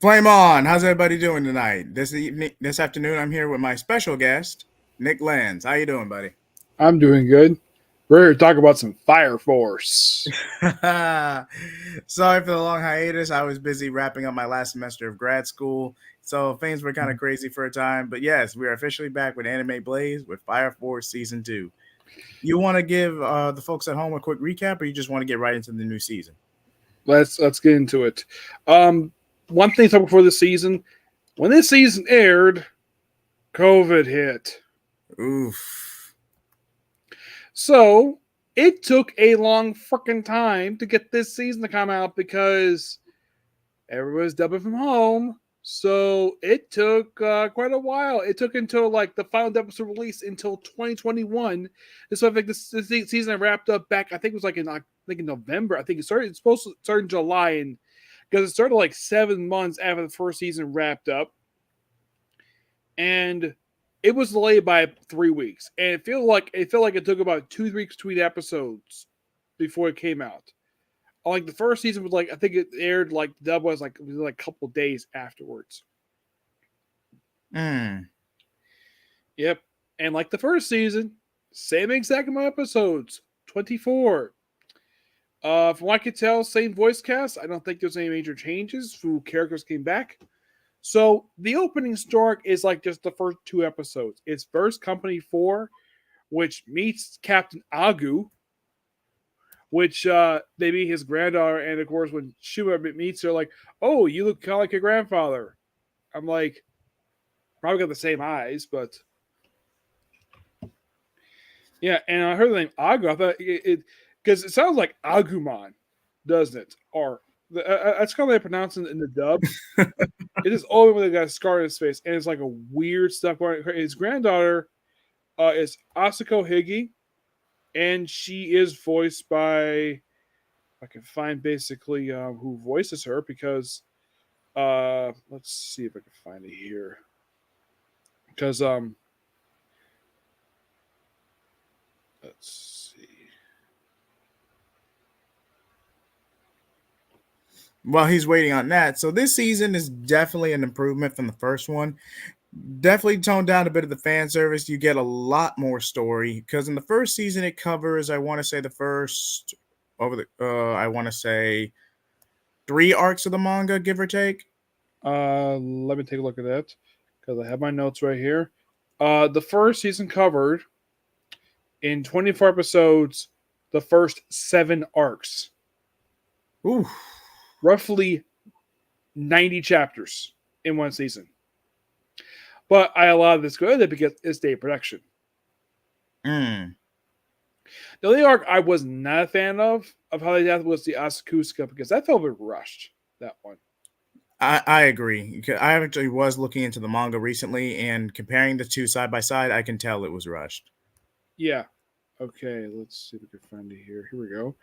Flame on! How's everybody doing tonight? This afternoon, I'm here with my special guest, Nick Lenz. How you doing, buddy? I'm doing good. We're here to talk about some Fire Force. Sorry for the long hiatus. I was busy wrapping up my last semester of grad school, so things were kind of crazy for a time. But yes, we are officially back with Anime Blaze with Fire Force Season 2. You want to give the folks at home a quick recap, or you just want to get right into the new season? Let's get into it. One thing to talk before the season. When this season aired, COVID hit. Oof. So it took a long freaking time to get this season to come out because everyone's dubbing from home. So it took quite a while. It took until like the final episode release until 2021. And so I think this season wrapped up back. I think it was like in November. I think it started. It's supposed to start in July, and because it started like 7 months after the first season wrapped up, and it was delayed by 3 weeks. And it felt like it took about 2 weeks between episodes before it came out. Like the first season was like I think it aired like the dub was like a couple days afterwards. Hmm. Yep, and like the first season, same exact amount of episodes, 24. From what I could tell, same voice cast. I don't think there's any major changes. Who characters came back. So the opening story is like just the first 2 episodes. It's first Company 4, which meets Captain Agu, which they meet his granddaughter, and of course when Shuma meets her, like, oh, you look kind of like your grandfather. I'm like, probably got the same eyes, but yeah. And I heard the name Agu. I thought it because it sounds like Agumon, doesn't it? Or that's how they pronounce it in the dub. It is only when they got a scar in his face, and it's like a weird stuff going. His granddaughter is Asako Higi, and she is voiced by. I can find basically who voices her because let's see if I can find it here. Because let's see. While he's waiting on that, so this season is definitely an improvement from the first one. Definitely toned down a bit of the fan service. You get a lot more story because in the first season it covers, I want to say, the first I want to say 3 arcs of the manga, give or take. Let me take a look at that because I have my notes right here. The first season covered in 24 episodes the first 7 arcs. Ooh. Roughly 90 chapters in one season. But I allowed this to go because it's day production. Mm. The only arc I was not a fan of how they did was the Asakusa because that felt a bit rushed, that one. I agree. I actually was looking into the manga recently, and comparing the two side by side, I can tell it was rushed. Yeah. Okay, let's see if we can find it here. Here we go.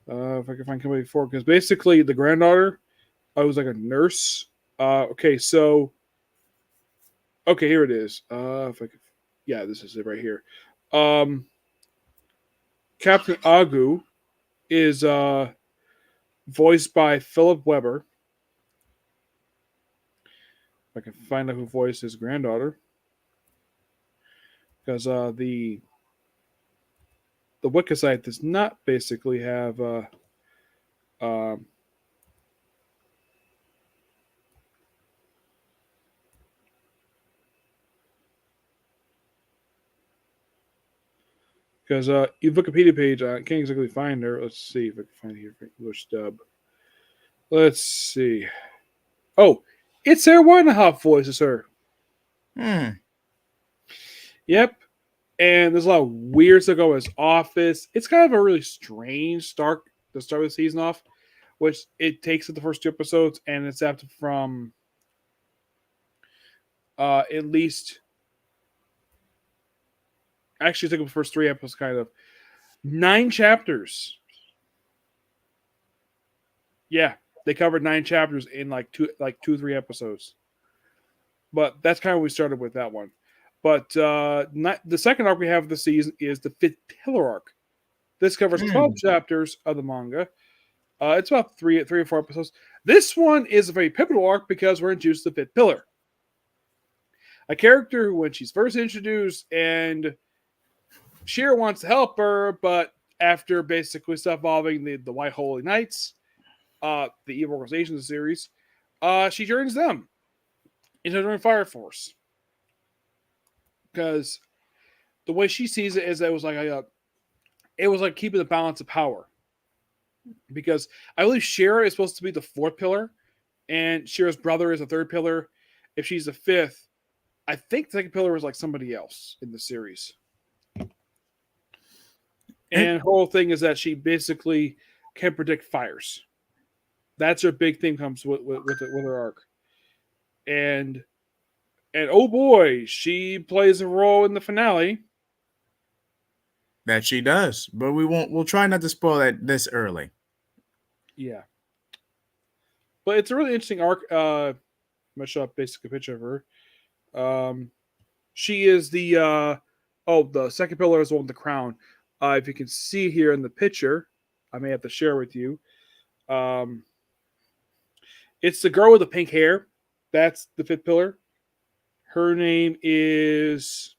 If I can find Company 4, because basically the granddaughter was like a nurse. Okay, so okay, here it is. If I could, yeah, this is it right here. Captain Agu is voiced by Philip Weber. If I can find out who voiced his granddaughter, because the Wiki site does not basically have because Wikipedia page I can't exactly find her. Let's see if I can find it here for English dub. Let's see. Oh, it's Sarah Winehouse voices her. Hmm. Yep. And there's a lot of weird stuff going on his office. It's kind of a really strange start to start the season off, which it takes at the first 2 episodes, and it's after from at least actually it took the first 3 episodes kind of 9 chapters. Yeah, they covered 9 chapters in like 2 or 3 episodes. But that's kind of what we started with that one. But the second arc we have of the season is the 5th Pillar arc. This covers 12 chapters of the manga. It's about three or four episodes. This one is a very pivotal arc because we're introduced to the Fifth Pillar, a character who, when she's first introduced, and Shira wants to help her, but after basically stuff involving the White Holy Knights, the evil organization of the series, she turns them into join Fire Force. Because the way she sees it is that it was like keeping the balance of power. Because I believe Shira is supposed to be the fourth pillar, and Shira's brother is the third pillar. If she's the fifth, I think the second pillar was like somebody else in the series. And her whole thing is that she basically can predict fires. That's her big thing comes with her arc. And oh boy, she plays a role in the finale. That she does, but we'll try not to spoil that this early. Yeah. But it's a really interesting arc. I'm gonna show up basically a picture of her. She is the second pillar is the one with the crown. If you can see here in the picture, I may have to share with you. It's the girl with the pink hair. That's the fifth pillar. Her name is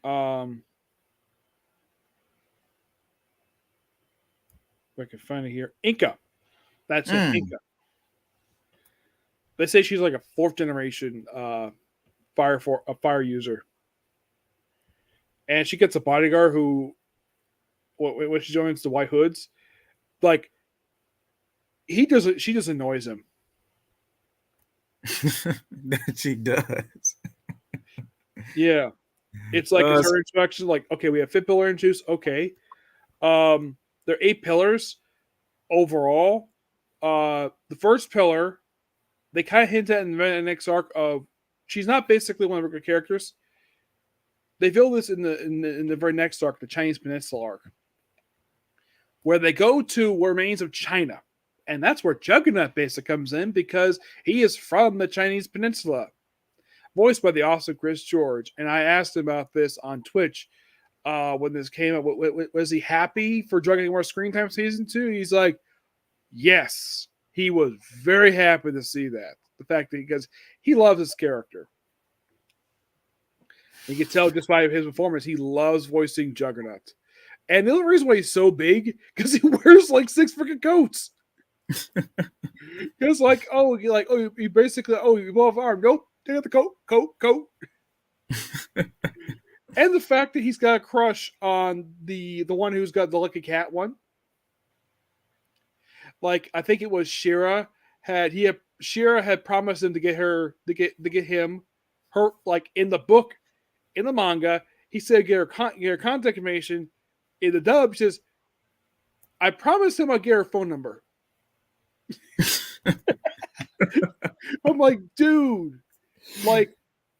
if I can find it here, Inca. That's it, Inca. They say she's like a fourth generation fire user, and she gets a bodyguard who, when she joins the White Hoods, like she just annoys him. That she does. Yeah, it's like it's her introduction. Like, okay, we have fifth pillar introduced. Okay, there are 8 pillars overall. The first pillar, they kind of hint at in the next arc of she's not basically one of her characters. They feel this in the very next arc, the Chinese Peninsula arc, where they go to remains of China, and that's where Juggernaut basically comes in because he is from the Chinese Peninsula, voiced by the awesome Chris George. And I asked him about this on Twitch when this came up. Was he happy for Juggernaut more screen time season 2? He's like, yes, he was very happy to see that. The fact that because he loves his character. You can tell just by his performance, he loves voicing Juggernaut. And the only reason why he's so big, because he wears like 6 freaking coats. Because you basically, you blow off arm. Nope, take out the coat. And the fact that he's got a crush on the one who's got the Lucky Cat one. Like, I think it was Shira had promised him to get him like in the book, in the manga. He said get her contact information. In the dub, she says, I promised him I'd get her phone number. I'm like, dude, like,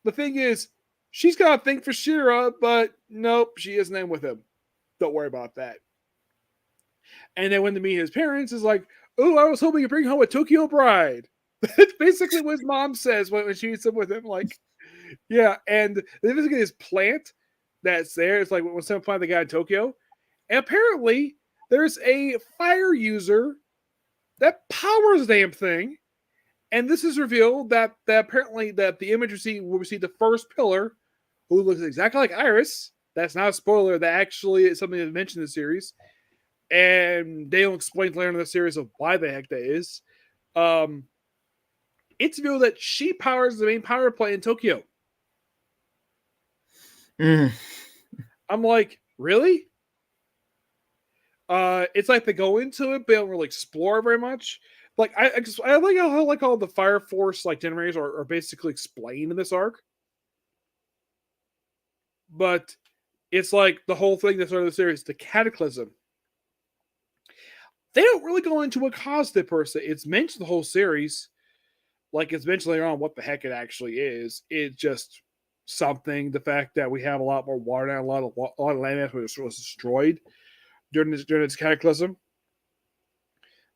the thing is, she's got a thing for Shira, but nope, she isn't in with him. Don't worry about that. And then when they meet his parents, is like, oh, I was hoping to bring home a Tokyo bride. That's basically what his mom says when she meets him with him. Like, yeah, and then look at his plant that's there. It's like when someone planted the guy in Tokyo. And apparently, there's a fire user that powers the damn thing. And this is revealed that apparently that the image will receive the first pillar, who looks exactly like Iris. That's not a spoiler. That actually is something that's mentioned in the series. And they'll explain later in the series of why the heck that is. It's revealed that she powers the main power plant in Tokyo. I'm like, really? It's like they go into it, but they don't really explore very much. Like I like how all the Fire Force like generators are basically explained in this arc. But it's like the whole thing that started the series, the Cataclysm. They don't really go into what caused it per se. It's mentioned the whole series. Like it's mentioned later on what the heck it actually is. It's just something. The fact that we have a lot more water and a lot of land was destroyed during this cataclysm.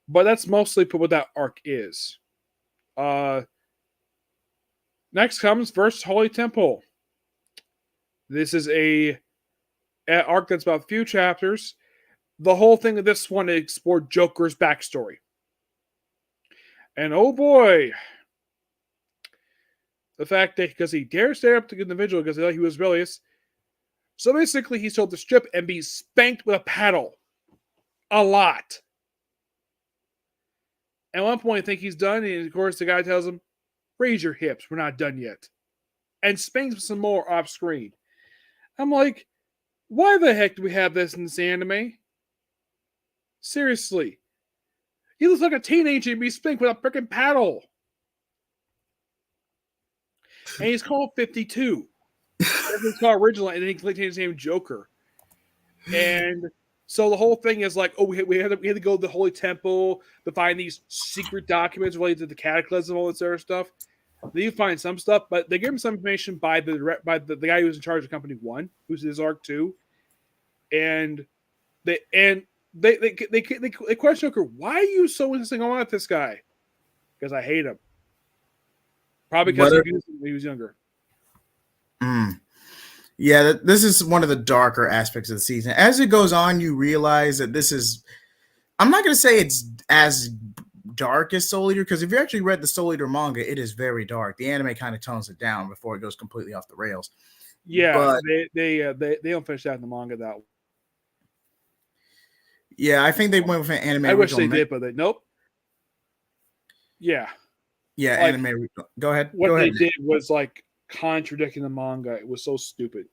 But that's mostly what that arc is. Next comes First Holy Temple. This is a arc that's about a few chapters. the whole thing of this one explored Joker's backstory. And oh boy, the fact that because he dared stand up to the individual because he was rebellious. So basically, he's told to strip and be spanked with a paddle. A lot. At one point, I think he's done, and of course, the guy tells him, raise your hips, we're not done yet. And spanks him some more off screen. I'm like, why the heck do we have this in this anime? Seriously. He looks like a teenager and be spanked with a freaking paddle. And he's called 52. That's his called original, and then he changed his name Joker. And so the whole thing is like, oh, we had to go to the Holy Temple to find these secret documents related to the Cataclysm and all this other stuff. Then you find some stuff, but they give him some information by the guy who was in charge of Company 1, who's his Arc 2. And they question Joker, why are you so insisting on with this guy? Because I hate him. Probably because he was younger. Yeah, this is one of the darker aspects of the season. As it goes on, you realize that this is, I'm not going to say it's as dark as Soul Eater, because if you actually read the Soul Eater manga, it is very dark. The anime kind of tones it down before it goes completely off the rails. Yeah, but they don't finish that in the manga that way. Yeah, I think they went with an anime. I wish they did, but nope. Yeah. Yeah, like, anime. Go ahead. What they did was like contradicting the manga. It was so stupid.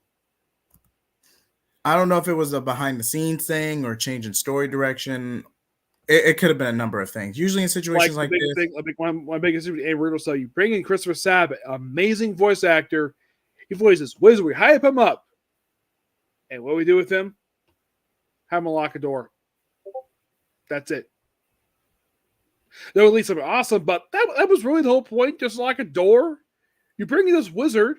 I don't know if it was a behind the scenes thing or changing story direction. It could have been a number of things. Usually in situations like this. My biggest thing, and will tell you, bring in Christopher Sabat, amazing voice actor. He voices Wizard. We hype him up. And what we do with him? Have him lock a door. That's it. They'll release something awesome, but that was really the whole point. Just lock a door. You bring in this wizard.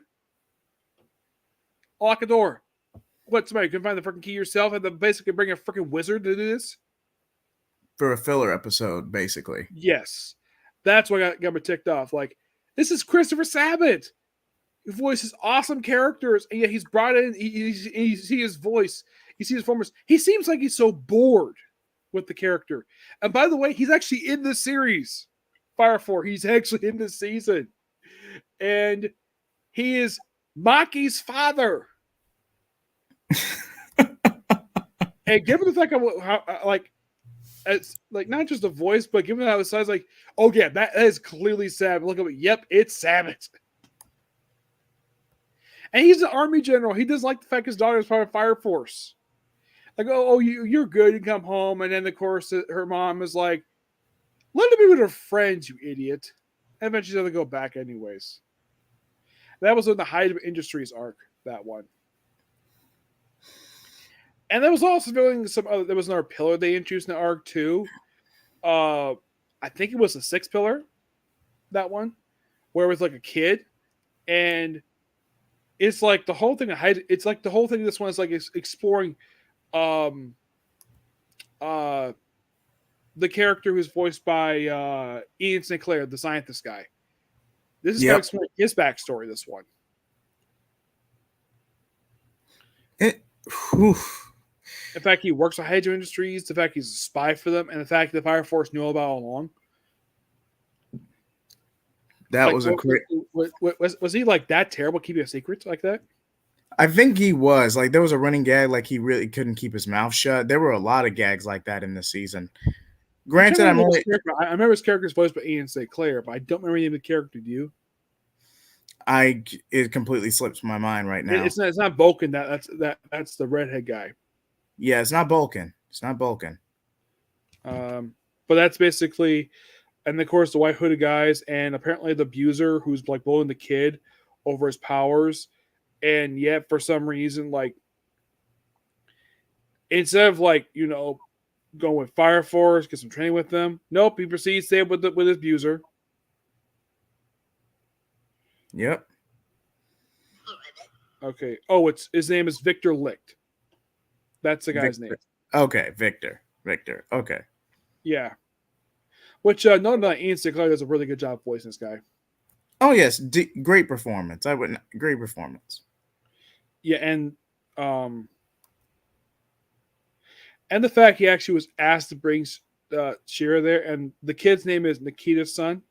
Lock a door. What, somebody can find the freaking key yourself and then basically bring a freaking wizard to do this? For a filler episode, basically. Yes. That's what got me ticked off. Like, this is Christopher Sabat. He voices awesome characters, and yet he's brought in, you see his voice, you see his performance. He seems like he's so bored with the character. And by the way, he's actually in the series. Fire Force. He's actually in this season. And he is Maki's father. And given the fact of how, it's like not just the voice, but given how it sounds like, oh yeah, that is clearly Sabat. Look at it. Yep, it's Sabat. And he's an army general. He doesn't like the fact his daughter is part of Fire Force. Like, you're good. You come home, and then of course her mom is like, "Let her be with her friends, you idiot." And eventually, she's gonna go back anyways. That was in the Hyde Industries arc. That one. And there was also some other. There was another pillar they introduced in the arc too. I think it was the sixth pillar. That one, where it was like a kid, and it's like the whole thing. It's like the whole thing. This one is like exploring, the character who's voiced by Ian Sinclair, the scientist guy. This is exploring his backstory. This one. The fact he works at Hydro Industries, the fact he's a spy for them, and the fact that Fire Force knew about all along. That was a great. Was he like that terrible keeping a secret like that? I think he was. Like there was a running gag, like he really couldn't keep his mouth shut. There were a lot of gags like that in this season. Granted, I remember his character's voiced by Ian Sinclair, but I don't remember the name of the character. Do you? It completely slips my mind right now. It's not Vulcan. That's the redhead guy. Yeah, it's not Vulcan. It's not Vulcan. But that's basically, and of course the white hooded guys, and apparently the abuser who's like blowing the kid over his powers, and yet for some reason, like instead of like going with Fire Force, get some training with them, nope, he proceeds to stay with his abuser. Yep. Okay. Oh, his name is Victor Licht. That's the guy's name. Okay, Victor. Okay. Yeah. Which known that Ian Sinclair does a really good job voicing this guy. Oh yes, great performance. Great performance. Yeah, and And the fact he actually was asked to bring Shira there, and the kid's name is Nikita's son,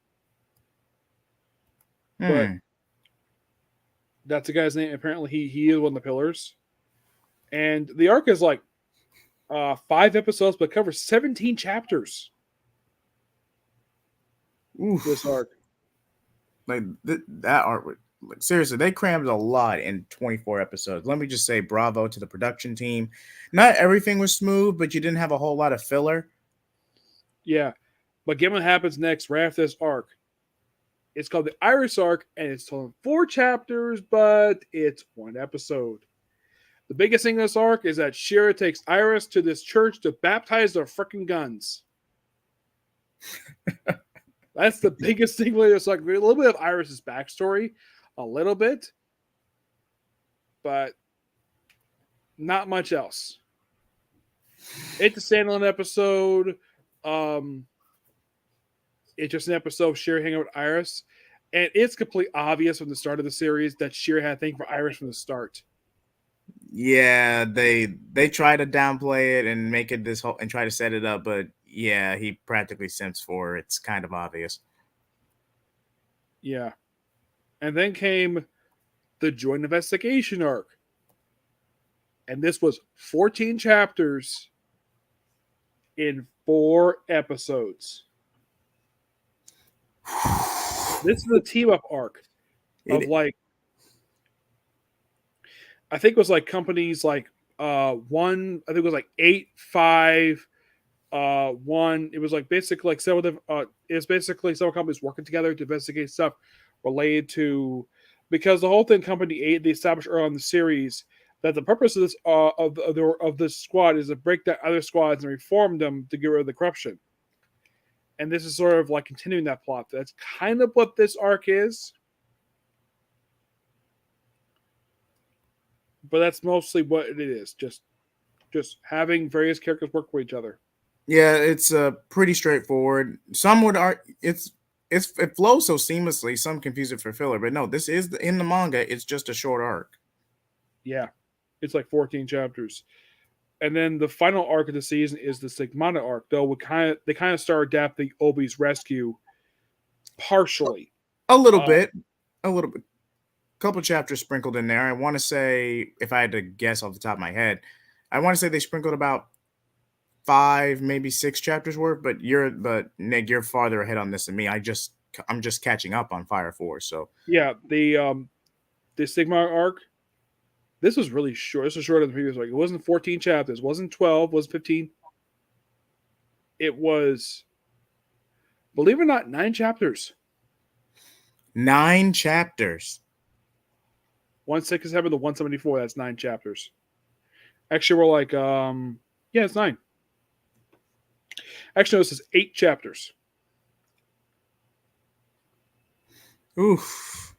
but Hmm. that's the guy's name. Apparently, he is one of the pillars. And the arc is like 5 episodes, but covers 17 chapters. Oof. This arc. Like that art, like, seriously, they crammed a lot in 24 episodes. Let me just say bravo to the production team. Not everything was smooth, but you didn't have a whole lot of filler. Yeah. But given what happens next, right after this arc, it's called the Iris arc, and it's told in 4 chapters, but it's 1 episode. The biggest thing in this arc is that Shira takes Iris to this church to baptize their freaking guns. That's the biggest thing. It's like a little bit of Iris's backstory, a little bit, but not much else. It's a standalone episode. It's just an episode of Shira hanging out with Iris, and it's completely obvious from the start of the series that Shira had a thing for Iris from the start. Yeah, they try to downplay it and make it this whole and try to set it up, but yeah, he practically simps for her. It's kind of obvious. Yeah. And then came the joint investigation arc. And this was 14 chapters in 4 episodes. This is the team up arc of like, I think it was like companies like one, I think it was like 8, 5, 1. It was like basically like it's basically several companies working together to investigate stuff related to, because the whole thing company 8 they established early on in the series that the purpose of this of this squad is to break down other squads and reform them to get rid of the corruption. And this is sort of like continuing that plot. That's kind of what this arc is. But that's mostly what it is. Just having various characters work with each other. Yeah, it's pretty straightforward. Some would argue it flows so seamlessly. Some confuse it for filler, but no, this is in the manga. It's just a short arc. Yeah, it's like 14 chapters, and then the final arc of the season is the Stigmata arc. Though they kind of start adapting Obi's rescue partially. A little bit, a little bit. Couple chapters sprinkled in there. I want to say, if I had to guess off the top of my head, I want to say they sprinkled about 5, maybe 6 chapters worth. But Nick, you're farther ahead on this than me. I'm just catching up on Fire Force. So yeah, the Stigmata arc. This was really short. This was shorter than the previous arc. It wasn't 14 chapters. It wasn't 12. It wasn't 15. It was, believe it or not, 9 chapters. 9 chapters. 167 to 174. That's 9 chapters. Actually, we're like, yeah, it's 9. Actually, no, this is 8 chapters. Oof.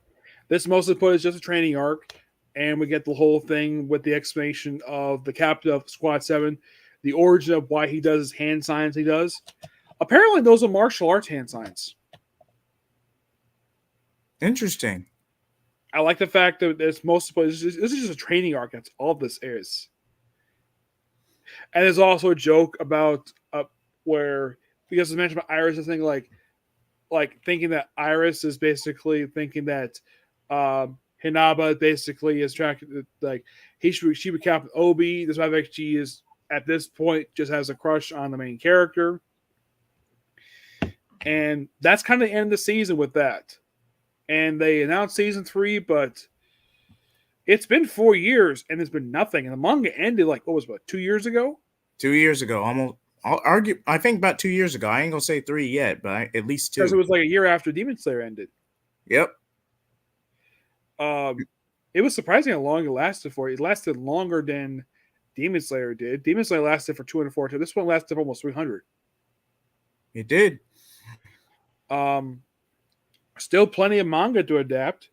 This mostly put is just a training arc, and we get the whole thing with the explanation of the captain of Squad 7, the origin of why he does his hand signs he does. Apparently, those are martial arts hand signs. Interesting. I like the fact that this is just a training arc. That's all this is. And there's also a joke about where, because it's mentioned about Iris, I think like thinking that Iris is basically thinking that Hinaba basically is tracking, like she would Captain Obi. That's why she is at this point just has a crush on the main character, and that's kind of the end of the season with that. And they announced season 3, but it's been 4 years and there's been nothing. And the manga ended like, what was it, 2 years ago? 2 years ago, almost. I'll argue. I think about 2 years ago. I ain't gonna say 3 yet, but at least 2. Because it was like a year after Demon Slayer ended. Yep. It was surprising how long it lasted for. It lasted longer than Demon Slayer did. Demon Slayer lasted for 240. This one lasted for almost 300. It did. Still plenty of manga to adapt.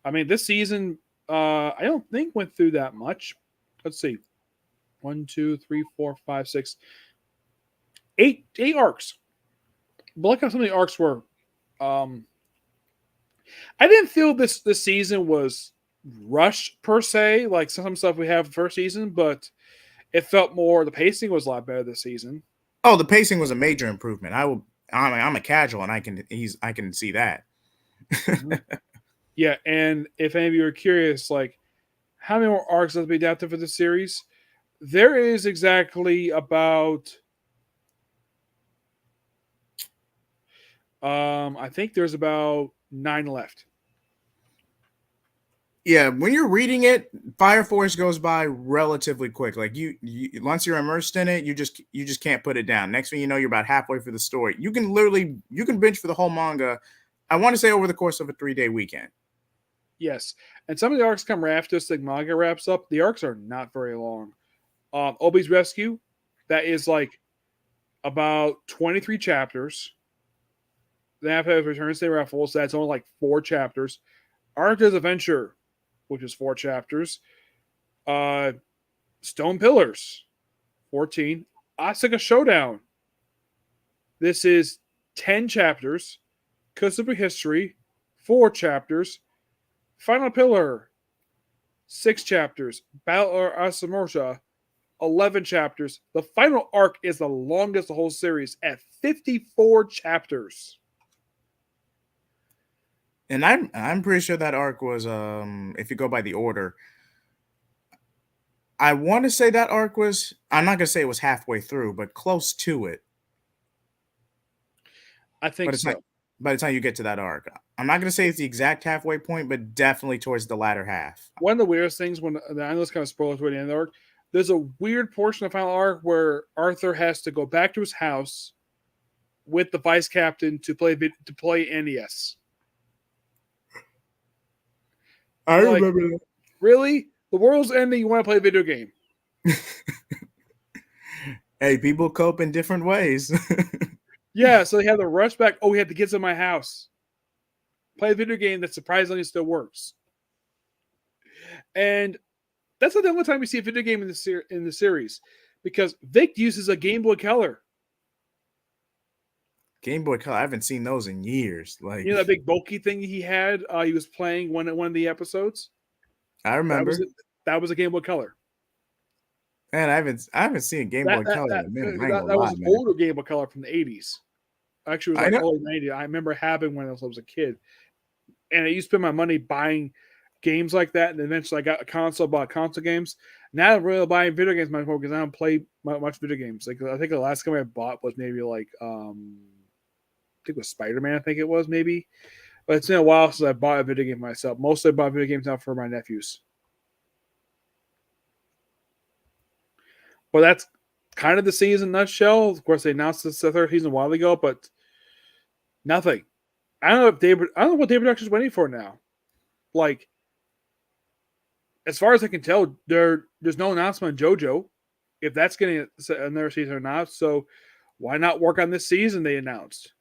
I mean, this season, I don't think went through that much. Let's see. 1, 2, 3, 4, 5, 6, 8 arcs. But look how some of the arcs were. I didn't feel this season was rushed per se, like some stuff we have first season, but It felt more. The pacing was a lot better this season. Oh, the pacing was a major improvement. I'm a casual, and I can see that. Mhm. Yeah, and if any of you are curious, like how many more arcs have to be adapted for the series, there is exactly about I think there's about 9 left. Yeah, when you're reading it, Fire Force goes by relatively quick. Like you once you're immersed in it, you just can't put it down. Next thing you know, you're about halfway through the story. You can binge for the whole manga. I want to say over the course of a 3-day weekend. Yes, and some of the arcs come right after this like manga wraps up. The arcs are not very long. Obi's Rescue, that is like about 23 chapters. Then after Returns to Raffles, that's only like 4 chapters. Arthur's Adventure, which is 4 chapters. Uh, Stone Pillars, 14. Asuka Showdown. This is 10 chapters. Kosubi History, 4 chapters. Final Pillar, 6 chapters. Battle of Asamorsha, 11 chapters. The final arc is the longest of the whole series at 54 chapters. And I'm pretty sure that arc was if you go by the order, I want to say that arc was, I'm not gonna say it was halfway through, but close to it. I think But it's not so. by the time you get to that arc. I'm not gonna say it's the exact halfway point, but definitely towards the latter half. One of the weirdest things when I know it's kind of spoilers toward the end of the arc, there's a weird portion of the final arc where Arthur has to go back to his house with the vice captain to play NES. I Like, remember that. really? The world's ending. You want to play a video game? Hey, people cope in different ways. Yeah. So they had to rush back. Oh, we had the kids in my house. Play a video game that surprisingly still works. And that's not the only time we see a video game in the series, because Vic uses a Game Boy Color. Game Boy Color, I haven't seen those in years. Like, You know that big bulky thing he had. He was playing one of the episodes. I remember. That was a Game Boy Color. Man, I haven't seen a Game Boy Color in a minute. I ain't gonna That was lie, an man. older Game Boy Color from the 80s. Actually, it was I like know. early 90s. I remember having one as I was a kid. And I used to spend my money buying games like that. And eventually I got a console, bought console games. Now I don't really buying video games much more because I don't play much video games. Like, I think the last game I bought was maybe like, I think it was Spider-Man, I think it was maybe. But it's been a while since I bought a video game myself. Mostly I bought video games now for my nephews. Well, that's kind of the season in a nutshell. Of course, they announced the third season a while ago, but nothing. I don't know what David Productions is waiting for now. Like, as far as I can tell, there's no announcement on JoJo, if that's getting another season or not. So why not work on this season? They announced.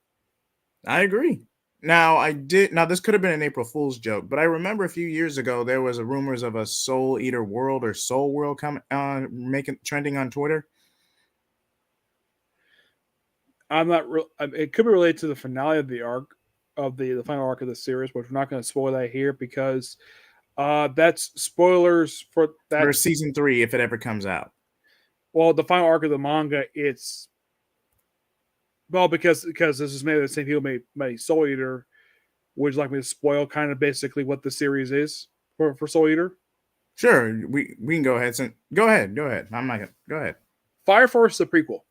I agree. Now this could have been an April Fool's joke, but I remember a few years ago there was a rumors of a Soul Eater World or Soul World coming making trending on Twitter. I'm not real. It could be related to the finale of the arc of the final arc of the series, which we're not going to spoil that here because that's spoilers for that. For season 3 if it ever comes out. Well, the final arc of the manga, it's because this is made by the same people made Soul Eater. Would you like me to spoil kind of basically what the series is for Soul Eater? Sure, we can go ahead. Go ahead. I'm not gonna go ahead. Fire Force is a prequel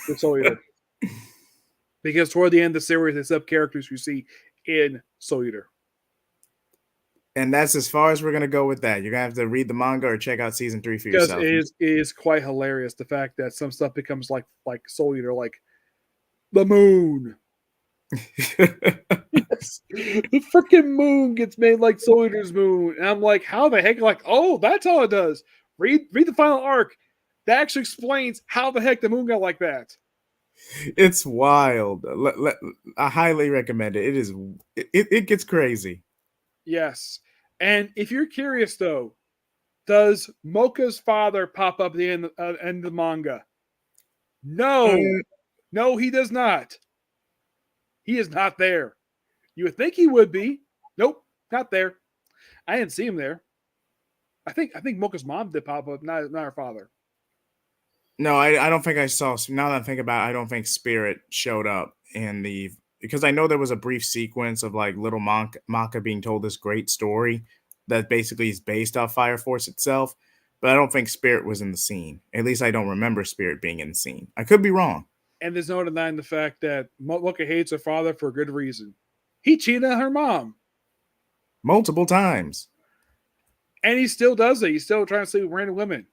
to Soul Eater. Because toward the end of the series, they set up characters you see in Soul Eater. And that's as far as we're gonna go with that. You're gonna have to read the manga or check out season 3 for yourself. Because it is quite hilarious the fact that some stuff becomes like Soul Eater, like the moon. Yes. The freaking moon gets made like Soul Eater's moon, and I'm like, how the heck? Like, oh, that's all it does. Read the final arc. That actually explains how the heck the moon got like that. It's wild. I highly recommend it. It gets crazy. Yes. And if you're curious, though, does Mocha's father pop up at the end of the manga? No. No, he does not. He is not there. You would think he would be. Nope, not there. I didn't see him there. I think Mocha's mom did pop up, not her father. No, I don't think I saw. Now that I think about it, I don't think Spirit showed up in the because I know there was a brief sequence of like little Maka being told this great story that basically is based off Fire Force itself, but I don't think Spirit was in the scene. At least I don't remember Spirit being in the scene. I could be wrong. And there's no denying the fact that Mocha hates her father for a good reason. He cheated on her mom, Multiple times. and he still does it. He's still trying to sleep with random women.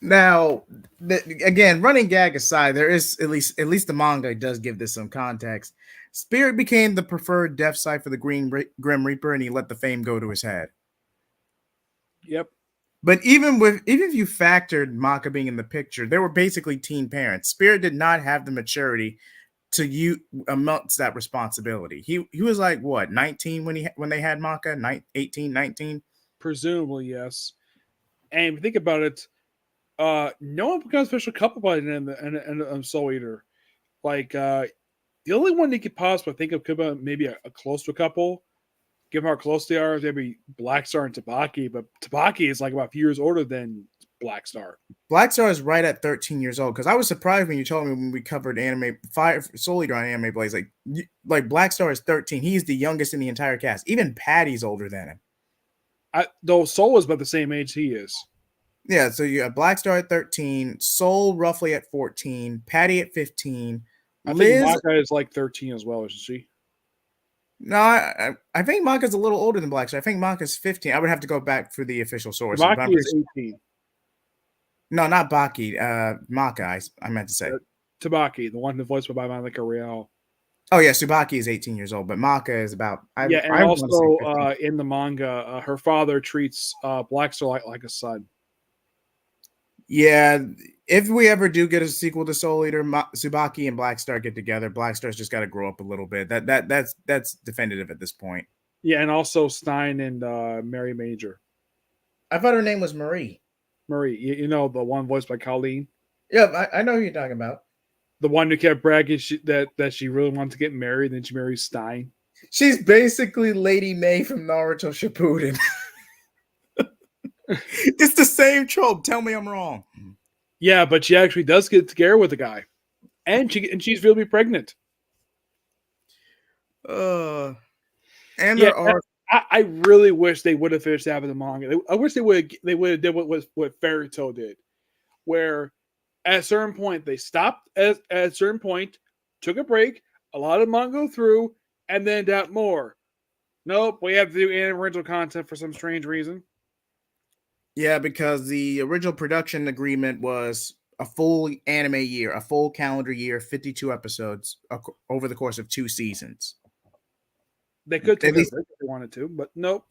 Now, again, running gag aside, there is at least the manga does give this some context. Spirit became the preferred death site for the Grim Reaper, and he let the fame go to his head. Yep. But even if you factored Maka being in the picture, they were basically teen parents. Spirit did not have the maturity to you amongst that responsibility. He was like what 19 when they had Maka, 18, 19. Presumably, yes. And if you think about it, no one becomes official couple by the end of Soul Eater. Like the only one they could possibly think of could be maybe a close to a couple. Given how close they are, maybe Black Star and Tabaki, but Tabaki is like about a few years older than Black Star. Black Star is right at 13 years old because I was surprised when you told me when we covered anime Fire Soul Eater on Anime Blaze, like Black Star is 13. He's the youngest in the entire cast. Even Patty's older than him. Though Soul is about the same age he is. Yeah, so you have Black Star at 13, Soul roughly at 14, Patty at 15. I Liz, think Maka is like 13 as well, isn't she? no, I think Maka's a little older than Black Star. I think Maka's 15. I would have to go back for the official sources. Tabaki is 18. No, not Baki. Maka, I meant to say. Tabaki, the one voiced by Monica Real. Oh, yeah, Tsubaki is 18 years old, but Maka is about... also in the manga, her father treats Black Star like a son. Yeah, if we ever do get a sequel to Soul Eater, Tsubaki and Black Star get together. Black Star's just got to grow up a little bit. That's definitive at this point. Yeah, and also Stein and Mary Major. I thought her name was Marie. Marie, you know, the one voiced by Colleen. Yeah, I know who you're talking about. The one who kept bragging that she really wanted to get married, then she marries Stein. She's basically Lady May from Naruto Shippuden. It's the same trope. Tell me I'm wrong. Yeah, but she actually does get together with the guy, and she's really pregnant. And yeah, there are. I really wish they would have finished having the manga. I wish they would have did what Fairy Tail did, where at a certain point they stopped at a certain point, took a break, a lot of manga go through, and then adapt more. Nope, we have to do original content for some strange reason. Yeah, because the original production agreement was a full anime year, a full calendar year, 52 episodes over the course of 2 seasons. They could take a break if they wanted to, but nope.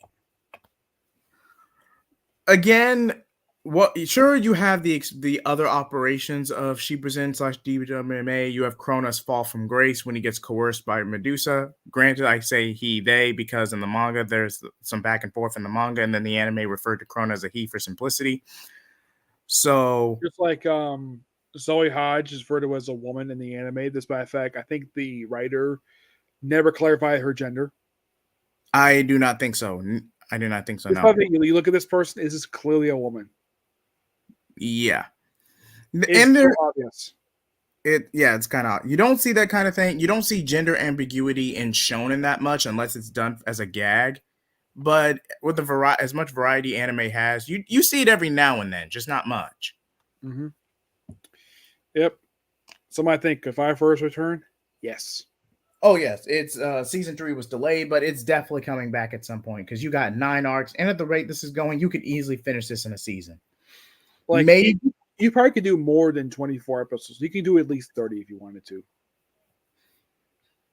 Again, you have the other operations of Shibuzen / DWMA. You have Cronus fall from grace when he gets coerced by Medusa. Granted, I say he, they, because in the manga there's some back and forth in the manga, and then the anime referred to Cronus as a he for simplicity. So just like Zoe Hodge is referred to as a woman in the anime. This by fact, I think the writer never clarified her gender. I do not think so. I do not think so. No. You look at this person, is this clearly a woman? Yeah. And they're obvious. It's kind of, you don't see that kind of thing. You don't see gender ambiguity in shonen that much unless it's done as a gag. But with the as much variety anime has, you see it every now and then, just not much. Mm-hmm. Yep. Some might think Fire Force return. Yes. Oh yes, it's season 3 was delayed, but it's definitely coming back at some point because you got 9 arcs, and at the rate this is going, you could easily finish this in a season. Like maybe you probably could do more than 24 episodes. You can do at least 30 if you wanted to.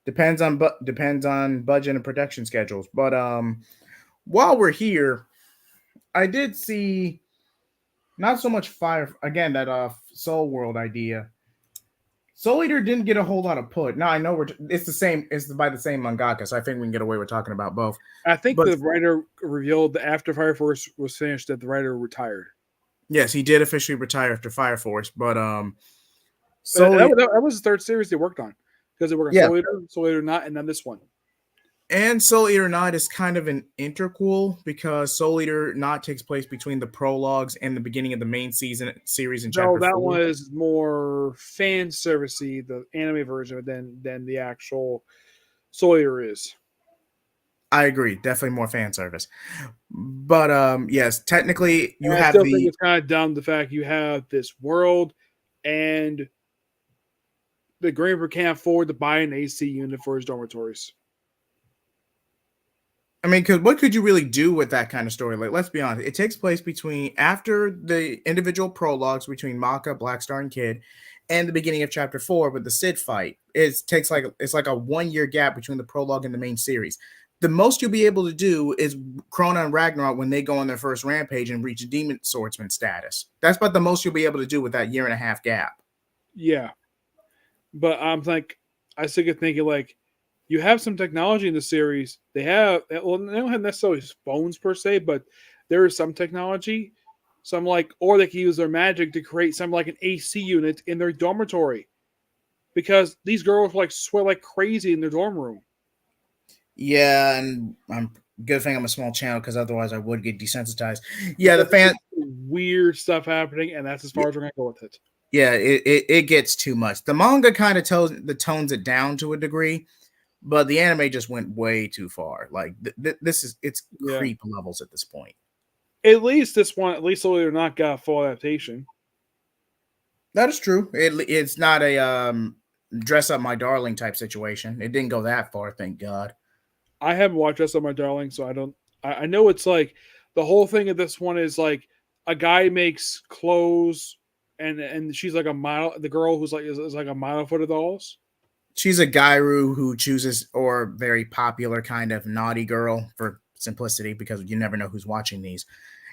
Depends on budget and production schedules. But while we're here, I did see not so much fire again, that Soul World idea. Soul Eater didn't get a whole lot of put. Now I know it's the same. It's by the same mangaka, so I think we can get away with talking about both. I think the writer revealed that after Fire Force was finished that the writer retired. Yes, he did officially retire after Fire Force, but that was the third series they worked on because they worked on Soul Eater, not, and then this one. And Soul Eater Not is kind of an interquel because Soul Eater Not takes place between the prologues and the beginning of the main season series in No, chapter that 4. one is more fan servicey, the anime version, than the actual Sawyer is. I agree, definitely more fan service. But yes, technically you And I have still think the it's kind of dumb the fact you have this world and the Green Reaper can't afford to buy an AC unit for his dormitories. I mean, cause what could you really do with that kind of story? Like, let's be honest, it takes place between after the individual prologues between Maka, Blackstar, and Kid, and the beginning of chapter 4 with the Sid fight. It's like a 1 year gap between the prologue and the main series. The most you'll be able to do is Krona and Ragnarok when they go on their first rampage and reach demon swordsman status. That's about the most you'll be able to do with that 1.5 year gap. Yeah. But I'm like, I still get thinking like, you have some technology in the series. They have, well, they don't have necessarily phones per se, but there is some technology. So I'm like, or they can use their magic to create something like an AC unit in their dormitory, because these girls like sweat like crazy in their dorm room. Yeah, and I'm good thing I'm a small channel because otherwise I would get desensitized. Yeah, the fan. Weird stuff happening, and that's as far as we're gonna go with it. Yeah, it gets too much. The manga kind of tones it down to a degree, but the anime just went way too far. Like it's Yeah. creep levels at this point. At least this one, at least they're not got a full adaptation. That is true. It's not a dress up my darling type situation. It didn't go that far, thank God. I haven't watched Dress Up My Darling, so I don't. I know it's like the whole thing of this one is like a guy makes clothes, and she's like a model. The girl who's like is like a model for the dolls. She's a Gairu who chooses, or very popular kind of naughty girl for simplicity, because you never know who's watching these.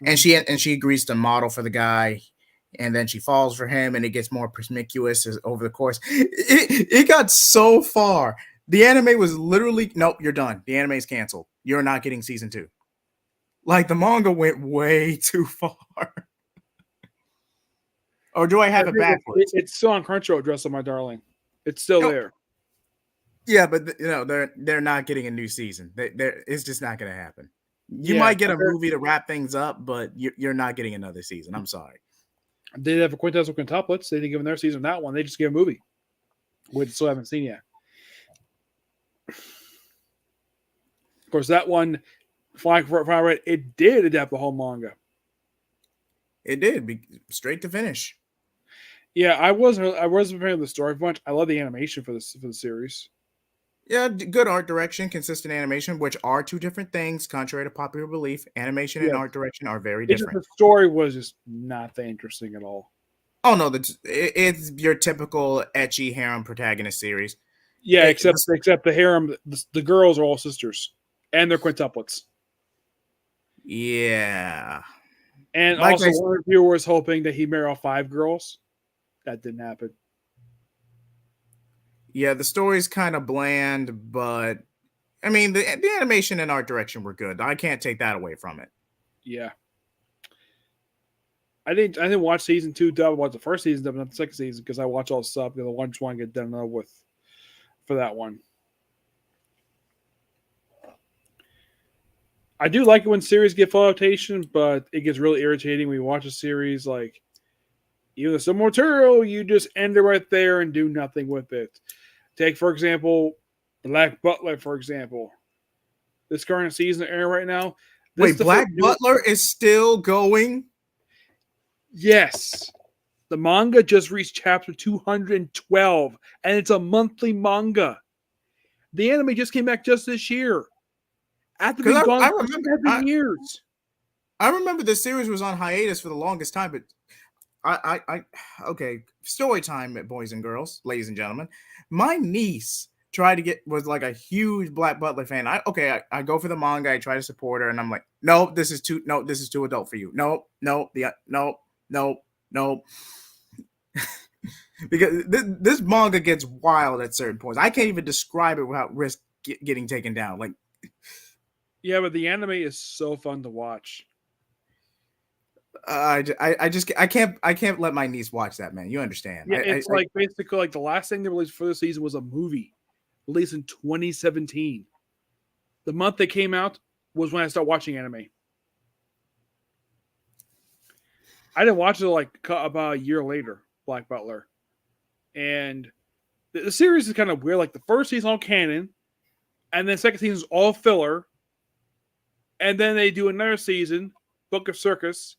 And she agrees to model for the guy, and then she falls for him, and it gets more promiscuous over the course. It got so far. The anime was literally, nope, you're done. The anime is canceled. You're not getting season 2. Like, the manga went way too far. Or do I have it backwards? It's still on Crunchyroll. Dress Up My Darling. It's still there. Yeah, but they're not getting a new season. It's just not going to happen. You might get a movie to wrap things up, but you're not getting another season. I'm sorry. They did have a Quintessential Quintuplets. They didn't give them their season that one. They just gave a movie, which I still haven't seen yet. Of course, that one, it did adapt the whole manga. It did, straight to finish. Yeah, I wasn't prepared for the story much. I love the animation for the series. Yeah, good art direction, consistent animation, which are two different things, contrary to popular belief. Animation and art direction are very different. The story was just not that interesting at all. Oh no, it's your typical ecchi harem protagonist series. Yeah, except the harem, the girls are all sisters, and they're quintuplets. Yeah, and like also one reviewer was hoping that he marry all 5 girls. That didn't happen. Yeah, the story's kind of bland, but I mean the animation and art direction were good. I can't take that away from it. Yeah. I didn't watch season 2 dub. I watched the first season dub, not the second season, because I watch all the stuff because I just want to get done with for that one. I do like it when series get full adaptation, but it gets really irritating when you watch a series like even some material, you just end it right there and do nothing with it. Take, for example, Black Butler, for example. This current season airing right now. Wait, Black Butler is still going? Yes. The manga just reached chapter 212, and it's a monthly manga. The anime just came back just this year. After being gone for years. I remember the series was on hiatus for the longest time, but okay, story time, boys and girls, ladies and gentlemen. My niece was like a huge Black Butler fan. I go for the manga, I try to support her, and I'm like, nope, this is too adult for you. Nope. Because this manga gets wild at certain points. I can't even describe it without risk getting taken down. Like, yeah, but the anime is so fun to watch. I can't let my niece watch that, man. You understand? Yeah, it's basically like the last thing they released for the season was a movie released in 2017. the month they came out was when I started watching anime. I didn't watch it like about a year later, Black Butler. And the series is kind of weird. Like the first season all canon, and then the second season is all filler. And then they do another season, Book of Circus,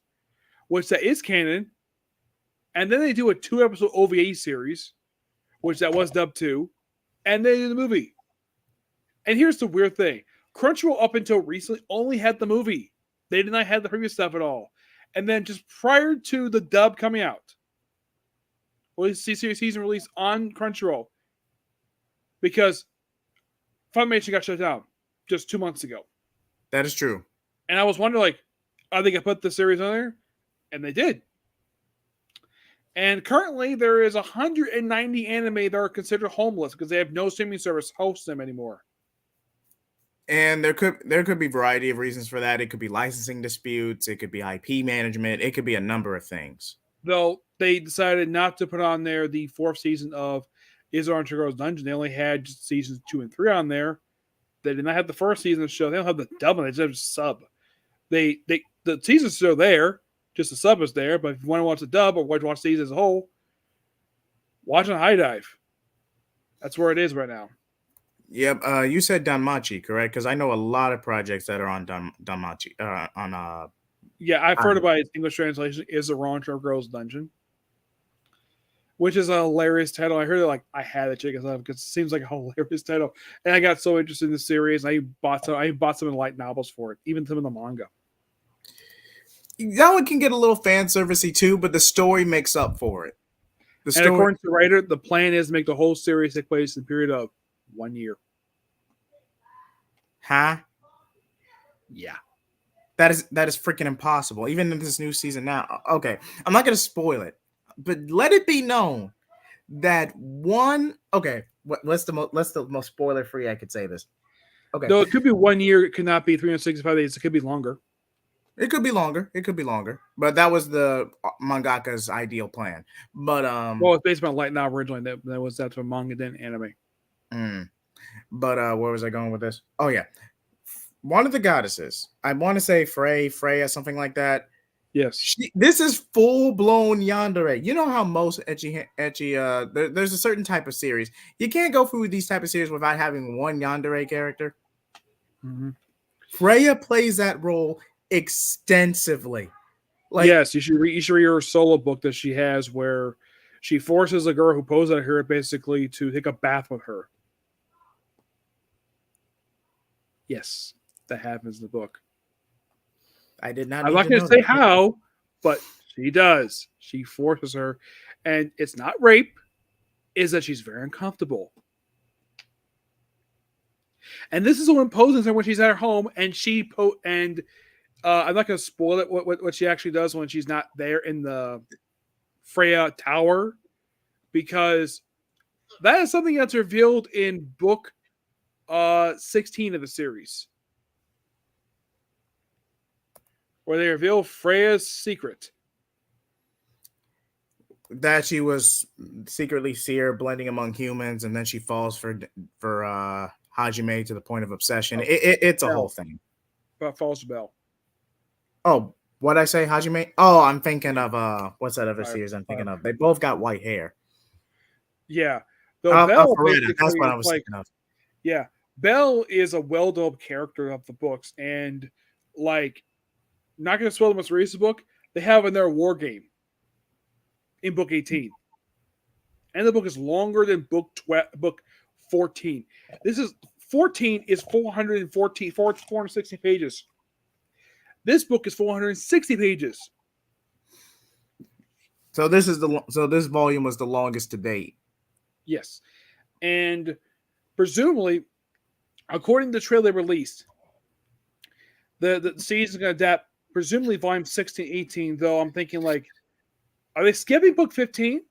which that is canon. And then they do a 2-episode OVA series, which that was dubbed to. And they do the movie. And here's the weird thing. Crunchyroll up until recently only had the movie. They did not have the previous stuff at all. And then just prior to the dub coming out, or season release on Crunchyroll, because Funimation got shut down just 2 months ago. That is true. And I was wondering, like, are they going to put the series on there? And they did. And currently, there is 190 anime that are considered homeless because they have no streaming service host them anymore. And there could be a variety of reasons for that. It could be licensing disputes. It could be IP management. It could be a number of things. Though they decided not to put on there the 4th season of Izuru Girls Dungeon. They only had just seasons 2 and 3 on there. They did not have the first season of the show. They don't have the dub on it. They just have sub. The season's still there. Just the sub is there. But if you want to watch the dub or want to watch the season as a whole, watch on High Dive. That's where it is right now. Yep. You said Danmachi, correct? Because I know a lot of projects that are on Danmachi. Yeah, I've heard about its English translation. Is the Rancho Girls Dungeon, which is a hilarious title. I heard it like I had to check it out because it seems like a hilarious title, and I got so interested in the series. I bought some of the light novels for it, even some of the manga. That one can get a little fan servicey too, but the story makes up for it. And according to the writer, the plan is to make the whole series take place in a period of 1 year. Huh? Yeah. That is freaking impossible. Even in this new season now. Okay, I'm not gonna spoil it, but let it be known that one. Okay, what's the most spoiler free I could say this? Okay, Though it could be 1 year, it could not be 365 days. It could be longer. It could be longer. But that was the mangaka's ideal plan. But well, it's based on light novel originally. That's a manga, then anime. But where was I going with this? Oh yeah. One of the goddesses, I want to say Freya, something like that. Yes. This is full-blown yandere. You know how most ecchi there's a certain type of series. You can't go through these type of series without having one yandere character. Mm-hmm. Freya plays that role extensively. Like, yes, you should read her solo book that she has where she forces a girl who poses at her basically to take a bath with her. Yes. That happens in the book. I did not. I'm not going to say how, but she does. She forces her, and it's not rape. Is that she's very uncomfortable, and this is what imposes her when she's at her home, and I'm not going to spoil it. What she actually does when she's not there in the Freya Tower, because that is something that's revealed in book 16 of the series. Where they reveal Freya's secret. That she was secretly seer, blending among humans, and then she falls for Hajime to the point of obsession. It's a whole thing. But falls Bell. Oh, what'd I say, Hajime? Oh, I'm thinking of what's that other series I'm thinking of? They both got white hair. Yeah. Bell that's what I was thinking of. Yeah. Bell is a well-developed character of the books, and like, not going to spoil the most recent book, they have in their war game in book 18. And the book is longer than book 14. This is 14 is 460 pages. This book is 460 pages. So this volume was the longest to date. Yes. And presumably, according to the trailer they released, the season is going to adapt presumably volume 16, 18, though I'm thinking like, are they skipping book 15?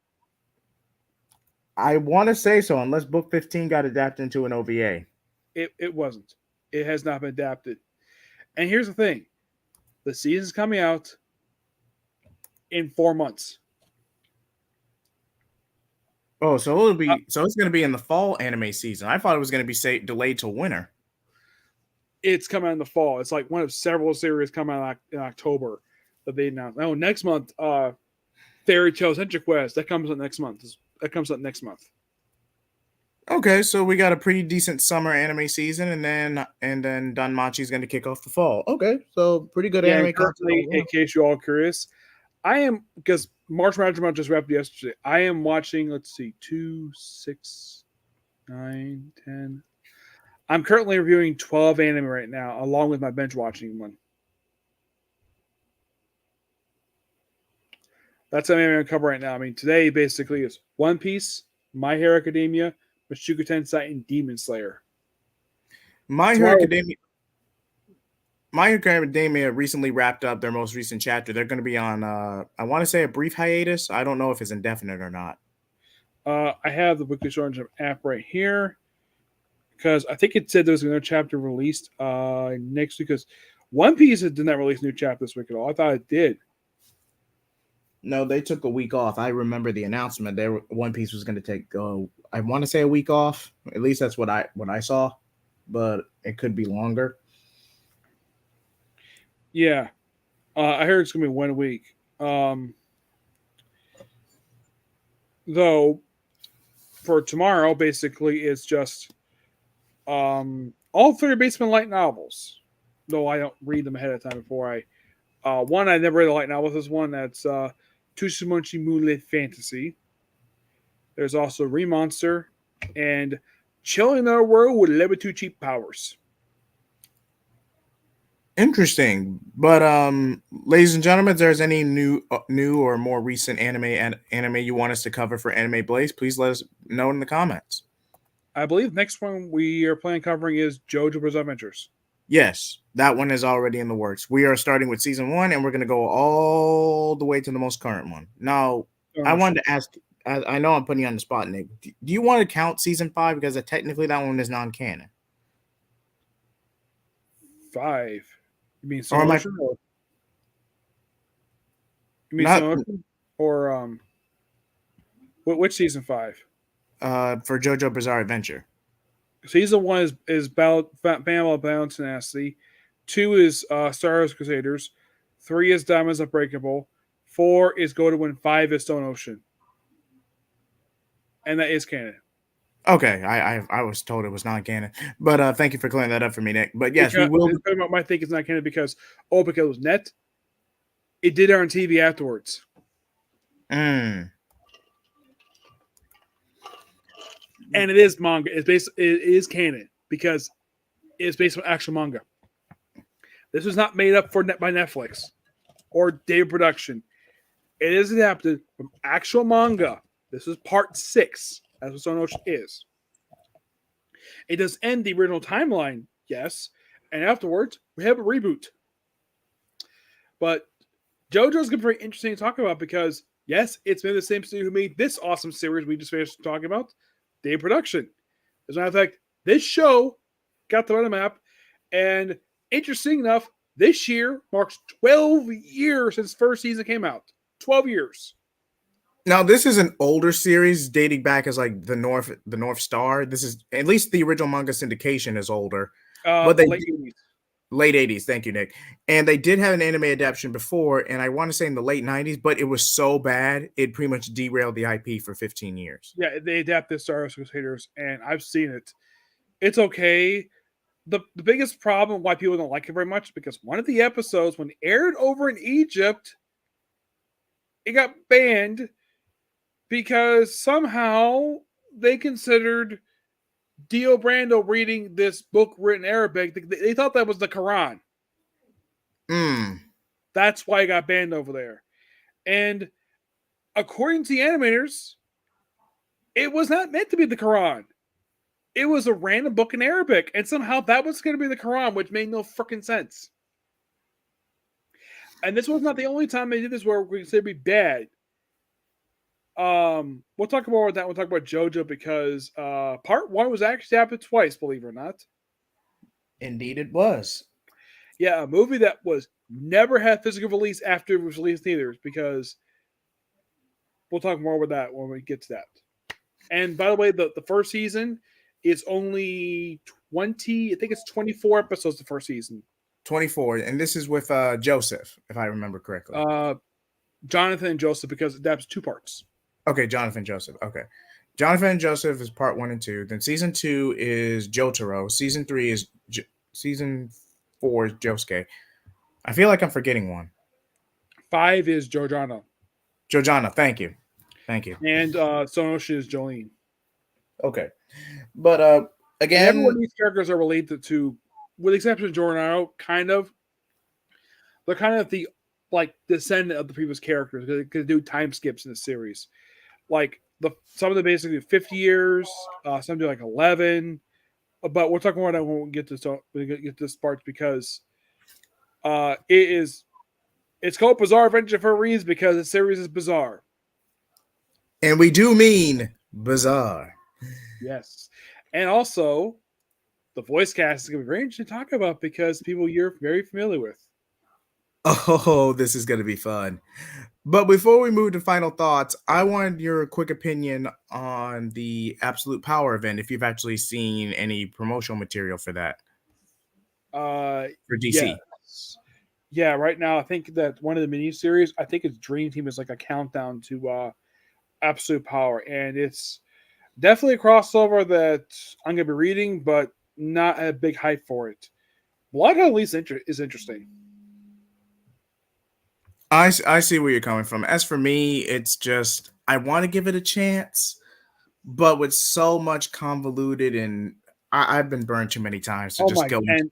I want to say so, unless book 15 got adapted into an OVA. It wasn't. It has not been adapted. And here's the thing. The season's coming out in 4 months. Oh, so it'll be it's going to be in the fall anime season. I thought it was going to be delayed till winter. It's coming out in the fall. It's like one of several series coming out in October that they announced. Oh, next month, Fairy Tale Centric Quest that comes out next month. That comes out next month. Okay, so we got a pretty decent summer anime season, and then Danmachi is going to kick off the fall. Okay, so pretty good Yeah, and anime content. currently, in case you're all curious, I am because March Madrigal just wrapped yesterday. I am watching. Let's see, 2, 6, 9, 10. I'm currently reviewing 12 anime right now, along with my bench watching one. That's what I'm going to cover right now. I mean, today basically is One Piece, My Hero Academia, Mushoku Tensei, and Demon Slayer. My Hero Tomorrow- Academia. My Hero Academia recently wrapped up their most recent chapter. They're going to be on, I want to say, a brief hiatus. I don't know if it's indefinite or not. I have the Weekly Shonen Jump app right here because I think it said there was another chapter released next week. Because One Piece did not release a new chapter this week at all. I thought it did. No, they took a week off. I remember the announcement. One Piece was going to take, I want to say, a week off. At least that's what I saw, but it could be longer. Yeah, I heard it's gonna be 1 week. Though, for tomorrow, basically, it's just all 3 Basement light novels. Though I don't read them ahead of time before I. One I never read the light novels. This one that's Tsumochi Moonlit Fantasy. There's also Remonster and Chilling in Our World with Level 2 Cheap Powers. Interesting, but ladies and gentlemen, if there's any new or more recent anime you want us to cover for Anime Blaze, please let us know in the comments. I believe the next one we are planning covering is JoJo Bizarre Adventures. Yes, that one is already in the works. We are starting with season 1, and we're going to go all the way to the most current one. Now, I wanted to ask. I know I'm putting you on the spot, Nick. Do you want to count season 5 because technically that one is non-canon? 5. You mean Or am I- Ocean? Or you mean Not- Ocean? Or which season 5? For JoJo Bizarre Adventure. Season 1 is Bam Balance Tenacity. 2 is Star Wars Crusaders. 3 is Diamonds Unbreakable. 4 is Go to Win. 5 is Stone Ocean. And that is canon. Okay, I was told it was non-canon, but thank you for clearing that up for me, Nick. But yes, because, we will. My think it's not canon because it was net. It did air on TV afterwards. Mm. And it is manga. It is canon because it's based on actual manga. This was not made up by Netflix or Dave Production. It is adapted from actual manga. This is part 6. That's what Stone Ocean is. It does end the original timeline, yes, and afterwards we have a reboot. But JoJo's going to be very interesting to talk about because, yes, it's been the same studio who made this awesome series we just finished talking about, Dave Production. As a matter of fact, this show got the run map, and interesting enough, this year marks 12 years since first season came out. 12 years. Now, this is an older series dating back as like the North Star. This is at least the original manga syndication is older, but they late 80s. Thank you, Nick. And they did have an anime adaptation before, and I want to say in the late 90s, but it was so bad it pretty much derailed the IP for 15 years. Yeah, they adapted Star Wars Crusaders, and I've seen it. It's okay. The biggest problem why people don't like it very much is because one of the episodes, when aired over in Egypt, it got banned because somehow they considered Dio Brando reading this book written in Arabic. They thought that was the Quran. That's why it got banned over there. And according to the animators, it was not meant to be the Quran. It was a random book in Arabic. And somehow that was going to be the Quran, which made no freaking sense. And this was not the only time they did this where we consider it be bad. We'll talk more about that. We'll talk about JoJo because part 1 was actually adapted twice, believe it or not. Indeed, it was. Yeah, a movie that was never had physical release after it was released in theaters because we'll talk more about that when we get to that. And by the way, the first season is only I think it's 24 episodes the first season. 24, and this is with Joseph, if I remember correctly. Jonathan and Joseph, because that's 2 parts. Okay, Jonathan Joseph. Okay. Jonathan and Joseph is part 1 and 2. Then season 2 is Jotaro. Season 3 is season 4 is Josuke. I feel like I'm forgetting one. 5 is Jojana. Jojana, thank you. Thank you. And Sonoshi is Jolene. Okay. But again, and every one of these characters are related to, with the exception of Giordano, kind of. They're kind of the descendant of the previous characters because they could do time skips in the series. Like some of them basically 50 years, some do like 11. But we'll talk more about that when we get to this part because it's called Bizarre Adventure for a reason because the series is bizarre. And we do mean bizarre. Yes. And also, the voice cast is going to be very interesting to talk about because people you're very familiar with. Oh, this is going to be fun. But before we move to final thoughts, I wanted your quick opinion on the Absolute Power event, if you've actually seen any promotional material for that. For DC. Yes. Yeah, right now I think that one of the miniseries, I think it's Dream Team, is like a countdown to Absolute Power. And it's definitely a crossover that I'm going to be reading, but not a big hype for it. Blood at least is interesting. I see where you're coming from. As for me, it's just I want to give it a chance, but with so much convoluted and I've been burned too many times to just go. And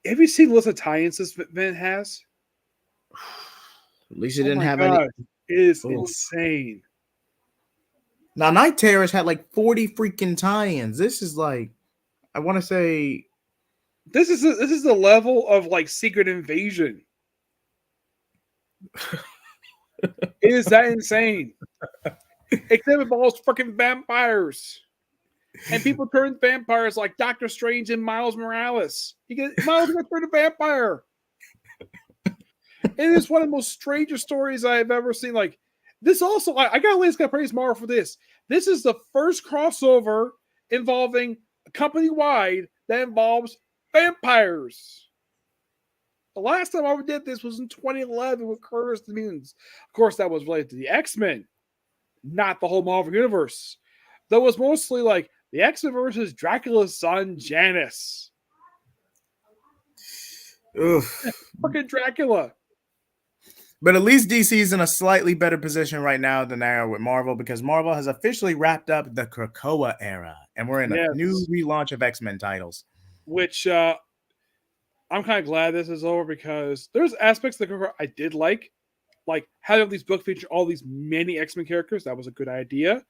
have you seen the list of tie-ins this event has? At least it didn't have any. It is insane. Now, Night Terrors had like 40 freaking tie-ins. This is like, I want to say, this is the level of like Secret Invasion. It is that insane. Except it involves fucking vampires. And people turn vampires like Doctor Strange and Miles Morales. Miles gets turned a vampire. It is one of the most strangest stories I have ever seen. Like this also, I gotta praise Marvel for this. This is the first crossover involving company-wide that involves vampires. The last time I ever did this was in 2011 with Curtis the Mutants. Of course, that was related to the X-Men, not the whole Marvel Universe. That was mostly like the X-Men versus Dracula's son, Janus. Fucking Dracula. But at least DC's in a slightly better position right now than they are with Marvel because Marvel has officially wrapped up the Krakoa era, and we're in a new relaunch of X-Men titles. Which I'm kind of glad this is over because there's aspects of the Krakoa I did like having these books feature all these many X-Men characters. That was a good idea.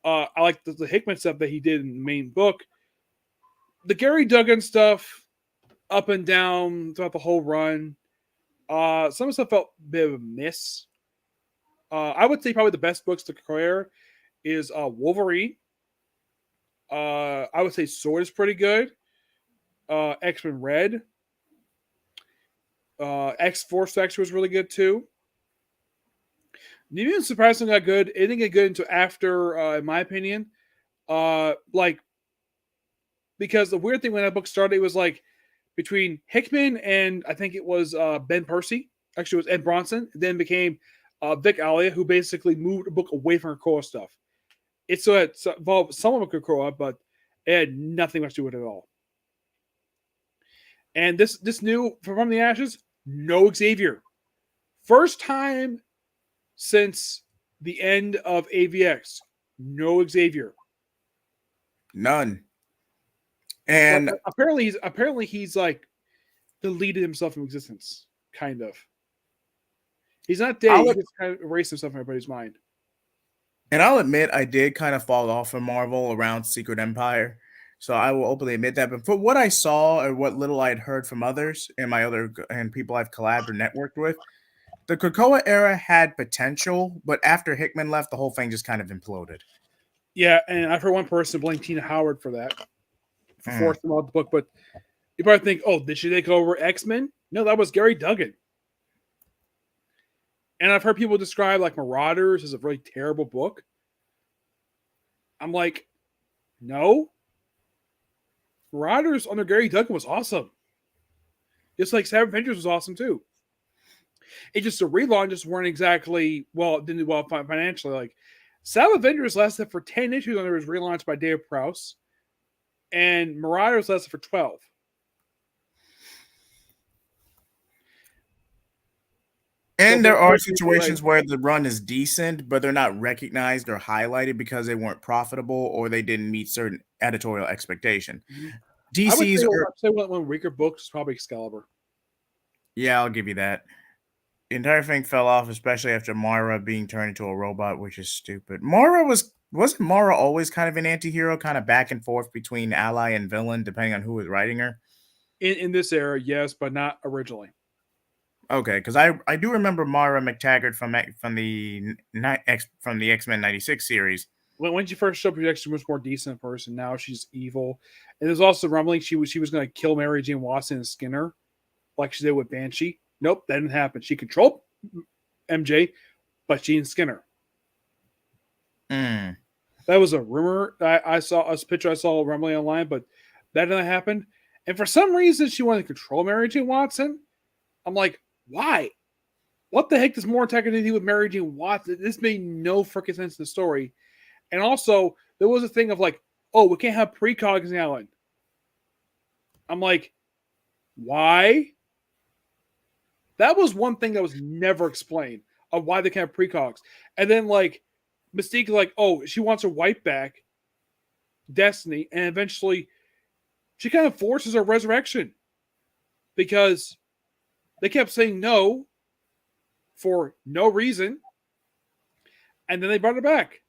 I like the Hickman stuff that he did in the main book. The Gary Duggan stuff, up and down throughout the whole run. Some of the stuff felt a bit of a miss. I would say probably the best books to compare is Wolverine. I would say Sword is pretty good. X-Men Red. X-Force actually was really good too. New Mutants surprisingly got good. It didn't get good until after, in my opinion. Because the weird thing when that book started, it was like between Hickman and I think it was Ben Percy. Actually, it was Ed Bronson. Then became Vic Alia, who basically moved the book away from Krakoa stuff. It still had involved some of Krakoa, but it had nothing much to do with it at all. And this new From the Ashes, no Xavier. First time since the end of AVX, no Xavier. None. And apparently he's like deleted himself from existence, kind of. He's not dead. He just kind of erased himself from everybody's mind. And I'll admit I did kind of fall off from Marvel around Secret Empire. So I will openly admit that. But for what I saw or what little I had heard from others and people I've collabed or networked with, the Krakoa era had potential, but after Hickman left, the whole thing just kind of imploded. Yeah, and I've heard one person blame Tina Howard for that. For forcing them out the book, but you probably think, oh, did she take over X-Men? No, that was Gary Duggan. And I've heard people describe like Marauders as a really terrible book. I'm like, no. Marauders under Gary Duggan was awesome. Just like Savage Avengers was awesome too. It just the relaunches weren't exactly didn't do well financially. Like Savage Avengers lasted for 10 issues when it was relaunched by Dave Prowse, and Marauders lasted for 12. And there are situations where the run is decent, but they're not recognized or highlighted because they weren't profitable or they didn't meet certain editorial expectation. DC's I would say one of the weaker books is probably Excalibur. Yeah, I'll give you that. The entire thing fell off, especially after Mara being turned into a robot, which is stupid. Wasn't Mara always kind of an anti-hero, kind of back and forth between ally and villain, depending on who was writing her? In this era, yes, but not originally. Okay, because I do remember Mara McTaggart from the X-Men '96 series. When she first showed up, she was actually a much more decent person. Now she's evil. And there's also rumbling she was going to kill Mary Jane Watson and Skinner, like she did with Banshee. Nope, that didn't happen. She controlled MJ, but she didn't Skinner. Mm. That was a rumor. I saw a picture I saw rumbling online, but that didn't happen. And for some reason, she wanted to control Mary Jane Watson. I'm like, why? What the heck does more Attack to do with Mary Jane Watson? This made no freaking sense in the story. And also, there was a thing of like, oh, we can't have precogs now. I'm like, why? That was one thing that was never explained of why they can't have precogs. And then like Mystique, like, oh, she wants her wife back, Destiny, and eventually she kind of forces her resurrection because they kept saying no for no reason, and then they brought her back.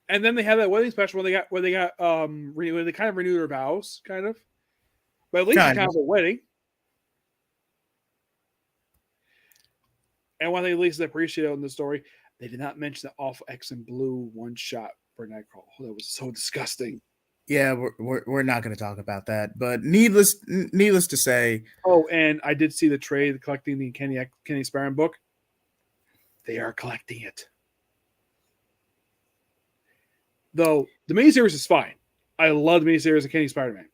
And then they had that wedding special where they got renewed. They kind of renewed their vows, kind of. But at least it's kind of a wedding. And one thing at least I appreciate in the story, they did not mention the awful X and Blue one shot for Nightcrawler. Oh, that was so disgusting. Yeah, we're not going to talk about that. But needless to say. Oh, and I did see the trade collecting the Kenny Spider-Man book. They are collecting it. Though the miniseries is fine. I love the miniseries of Kenny Spider-Man.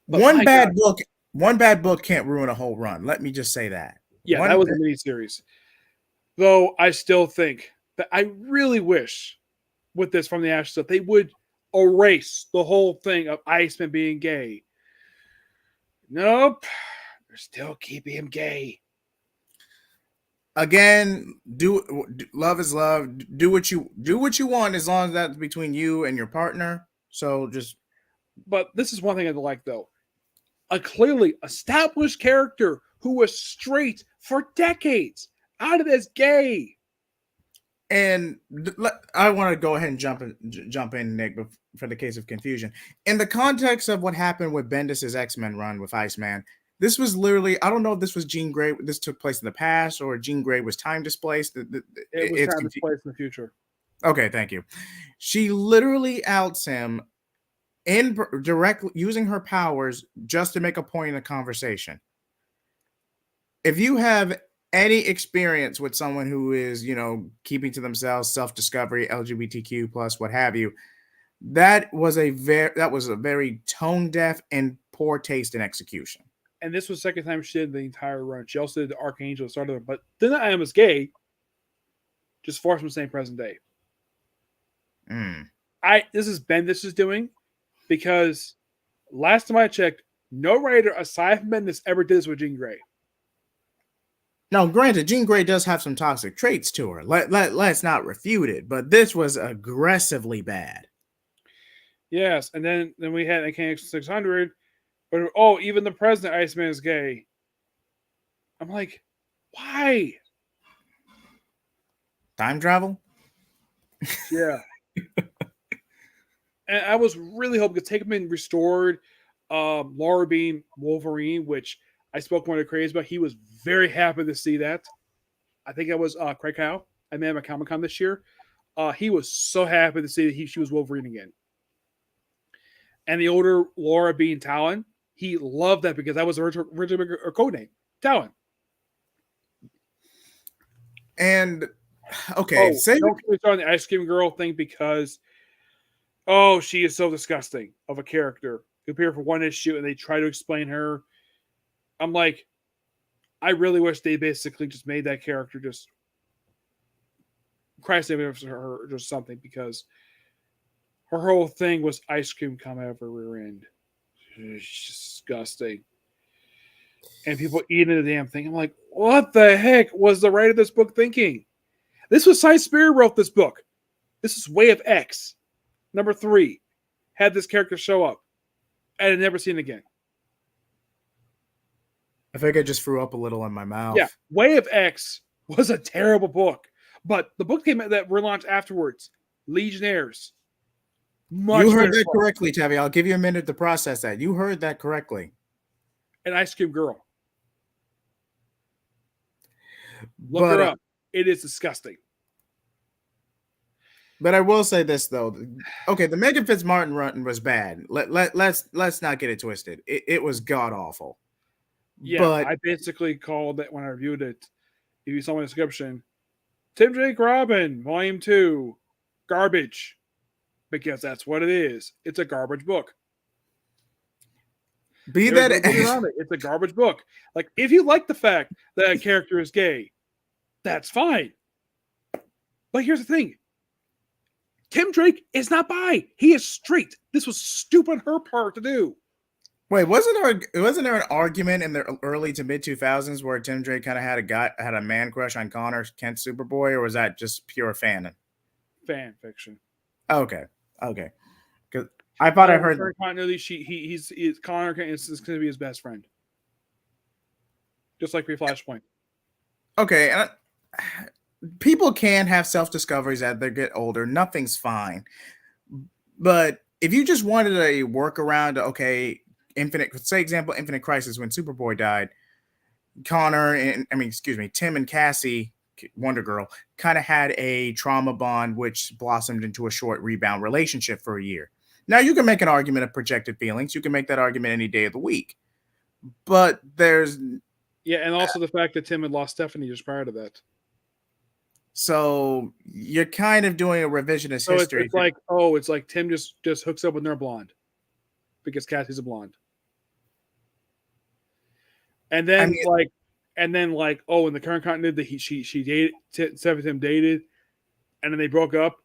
One bad book can't ruin a whole run. Let me just say that. Yeah, that was a miniseries. Though I still think that I really wish with this From the Ashes that they would erase the whole thing of Iceman being gay. Nope. They're still keeping him gay. Again, love is love. Do what you want as long as that's between you and your partner. So just. But this is one thing I like though. A clearly established character who was straight for decades out of this gay. And I want to go ahead and jump in, Nick, for the case of confusion. In the context of what happened with Bendis' X-Men run with Iceman, this was literally, I don't know if this was Jean Grey, this took place in the past, or Jean Grey was time displaced. It was time displaced in the future. Okay, thank you. She literally outs him directly using her powers just to make a point in a conversation. If you have any experience with someone who is, keeping to themselves, self-discovery, LGBTQ plus, what have you, that was a very tone deaf and poor taste in execution. And this was the second time she did the entire run. She also did the Archangel started, but then I Am is gay. Just forced from the same present day. This is Bendis is doing because last time I checked, no writer aside from Bendis ever did this with Jean Grey. Now, granted, Jean Grey does have some toxic traits to her. Let's not refute it, but this was aggressively bad. Yes, and then we had KX 600, but even the president Iceman is gay. I'm like, why? Time travel? Yeah. And I was really hoping to take him in restored Laura Bean Wolverine, which I spoke one of the creators about. He was very happy to see that. I think that was Craig Howe. I met him at Comic-Con this year. He was so happy to see that she was Wolverine again. And the older Laura Bean Talon, he loved that because that was her original code name, Talon. And okay, don't get on the Ice Cream Girl thing because she is so disgusting of a character. appear for one issue, and they try to explain her. I'm like, I really wish they basically just made that character just Christ save her or just something, because her whole thing was ice cream coming out of her rear end. It's disgusting. And people eating the damn thing. I'm like, what the heck was the writer of this book thinking? This was Si Spurrier wrote this book. This is Way of X. Number 3. Had this character show up. And I'd never seen it again. I think I just threw up a little in my mouth. Yeah, Way of X was a terrible book. But the book came out that relaunched afterwards, Legionnaires. You heard that correctly, Tavi. I'll give you a minute to process that. You heard that correctly. An Ice Cream Girl. Look her up. It is disgusting. But I will say this though. Okay, the Megan Fitzmartin run was bad. Let's not get it twisted. It was god awful. Yeah, but I basically called it when I reviewed it. If you saw my description, Tim Drake Robin, Volume 2, garbage. Because that's what it is. It's a garbage book. It's a garbage book. Like, if you like the fact that a character is gay, that's fine. But here's the thing. Tim Drake is not bi. He is straight. This was stupid on her part to do. Wait, wasn't there an argument in the early to mid 2000s where Tim Drake kind of had a man crush on Connor Kent Superboy, or was that just pure fan fiction? Okay, because I thought I heard continuity. He's Connor Kent is going to be his best friend, just like Flashpoint. Okay, and people can have self discoveries as they get older. Nothing's fine, but if you just wanted a workaround, okay. Infinite Crisis, when Superboy died, Tim and Cassie, Wonder Girl, kind of had a trauma bond which blossomed into a short rebound relationship for a year. Now you can make an argument of projected feelings. You can make that argument any day of the week. But there's and also the fact that Tim had lost Stephanie just prior to that. So you're kind of doing a revisionist history. It's like Tim just hooks up with her blonde because Cassie's a blonde. And then in the current continuity, she dated Tim dated, and then they broke up.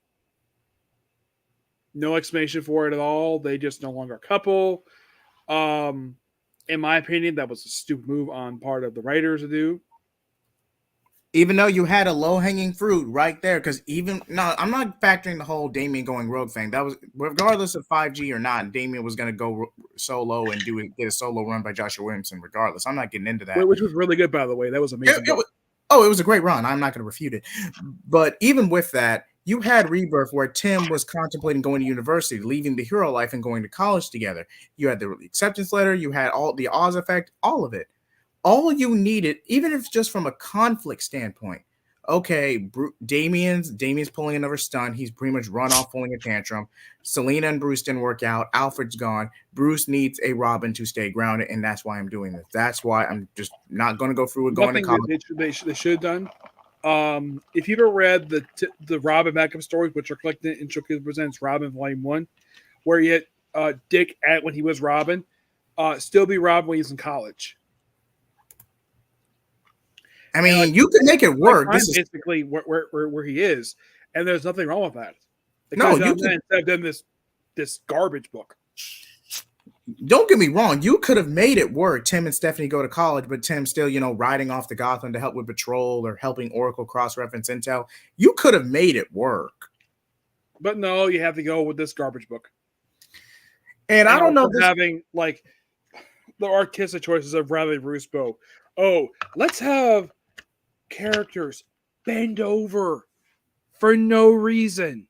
No explanation for it at all. They just no longer a couple. In my opinion, that was a stupid move on part of the writers to do. Even though you had a low-hanging fruit right there, because I'm not factoring the whole Damian going rogue thing. That was regardless of 5G or not, Damian was going to go solo and get a solo run by Joshua Williamson regardless. I'm not getting into that. Which was really good, by the way. That was amazing. It was a great run. I'm not going to refute it. But even with that, you had Rebirth where Tim was contemplating going to university, leaving the hero life and going to college together. You had the acceptance letter. You had all the Oz effect, all of it. All you needed, even if it's just from a conflict standpoint, okay, Damian's pulling another stunt. He's pretty much run off pulling a tantrum. Selena and Bruce didn't work out. Alfred's gone. Bruce needs a Robin to stay grounded, and that's why I'm doing this. That's why I'm just not going to go through with going to college. They should have done. If you've ever read the Robin backup stories, which are collected in Chucky Presents Robin Volume 1, where you had Dick at when he was Robin, still be Robin when he's in college. I mean, you can make it work. This is basically where he is, and there's nothing wrong with that. Instead of doing this garbage book. Don't get me wrong. You could have made it work. Tim and Stephanie go to college, but Tim still, riding off to Gotham to help with patrol or helping Oracle cross-reference intel. You could have made it work. But no, you have to go with this garbage book. And I don't know. Having the artistic choices of Bradley Ruspo. Oh, let's have characters bend over for no reason,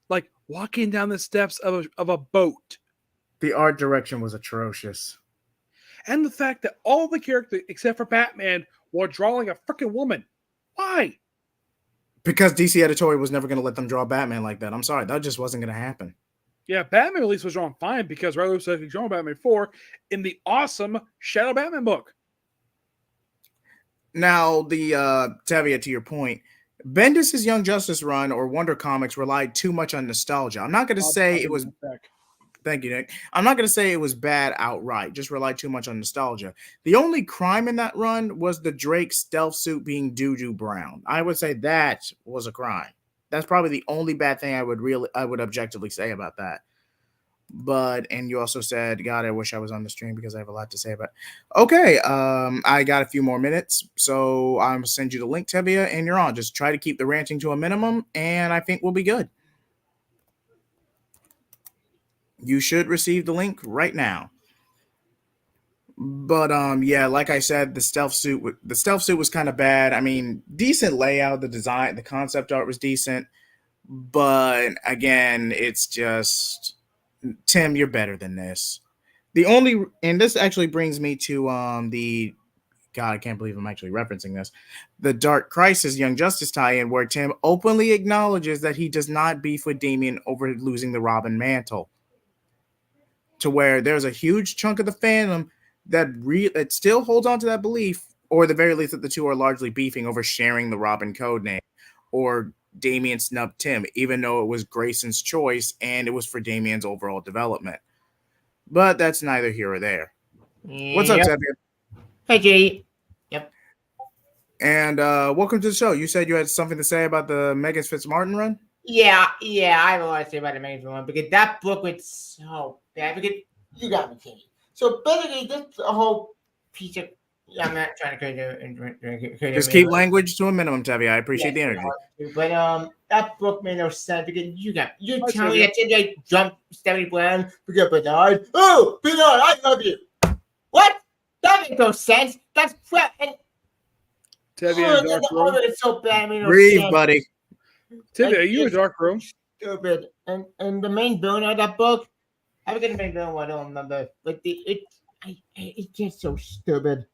like walking down the steps of a boat. The art direction was atrocious, and the fact that all the characters except for Batman were drawing a freaking woman. Why? Because DC Editorial was never going to let them draw Batman like that. I'm sorry, that just wasn't going to happen. Yeah, Batman at least was drawn fine because Riley said he drew Batman 4 in the awesome Shadow Batman book. Now, the Tavia, to your point, Bendis' Young Justice run or Wonder Comics relied too much on nostalgia. I'm not going to say it was. Thank you, Nick. I'm not going to say it was bad outright, just rely too much on nostalgia. The only crime in that run was the Drake stealth suit being doo-doo brown. I would say that was a crime. That's probably the only bad thing I would objectively say about that. But and you also said, God, I wish I was on the stream because I have a lot to say about it. Okay, I got a few more minutes, so I'm gonna send you the link, Tevia, and you're on. Just try to keep the ranting to a minimum, and I think we'll be good. You should receive the link right now. But yeah, like I said, the stealth suit was kind of bad. I mean, decent layout, the design, the concept art was decent, but again, it's just Tim, you're better than this. And this actually brings me to the God, I can't believe I'm actually referencing this. The Dark Crisis Young Justice tie-in where Tim openly acknowledges that he does not beef with Damian over losing the Robin mantle. To where there's a huge chunk of the fandom that still holds on to that belief, or at the very least that the two are largely beefing over sharing the Robin code name, or Damian snubbed Tim, even though it was Grayson's choice and it was for Damian's overall development. But that's neither here or there. What's up, Xavier? Hey, G. Yep. And welcome to the show. You said you had something to say about the Megan Fitzmartin run? Yeah, I have a lot to say about the Megan one because that book was so bad. Because you got me, Kenny. So basically, this a whole piece of. Yeah, I'm not trying to just keep language to a minimum, Tevye. I appreciate the energy. But that book made no sense because you telling me that Tim jumped Stephanie Brown because Bernard. Oh, Bernard, I love you. What? That makes no sense. That's crap. And it's so bad. Breathe, buddy. Tevye, are you a dark room? Stupid. And the main villain of that book, I forget the main villain. I don't remember. But it's just so stupid.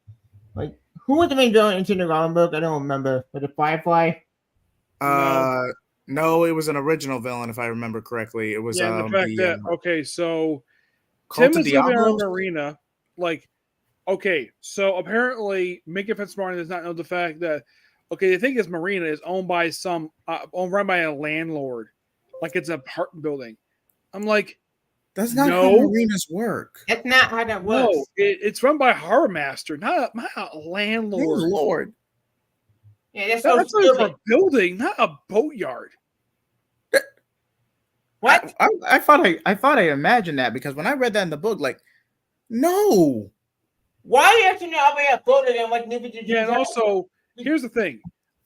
Like, who was the main villain in the Robin book? I don't remember. Was it Firefly? No, it was an original villain, if I remember correctly. It was the fact that okay, so Tim is living on Marina. Like, okay, so apparently Megan Fitzmartin does not know the fact that they think this marina is owned by run by a landlord, like it's an apartment building. I'm like, that's not how marinas work. That's not how that works. No, it's run by a harbor master, not a landlord. Good Lord. Yeah, that's so stupid. A building, not a boatyard. What? I thought I imagined that because when I read that in the book, like, no. Why do you have to know about a boat again? Like, yeah, and also, here's the thing.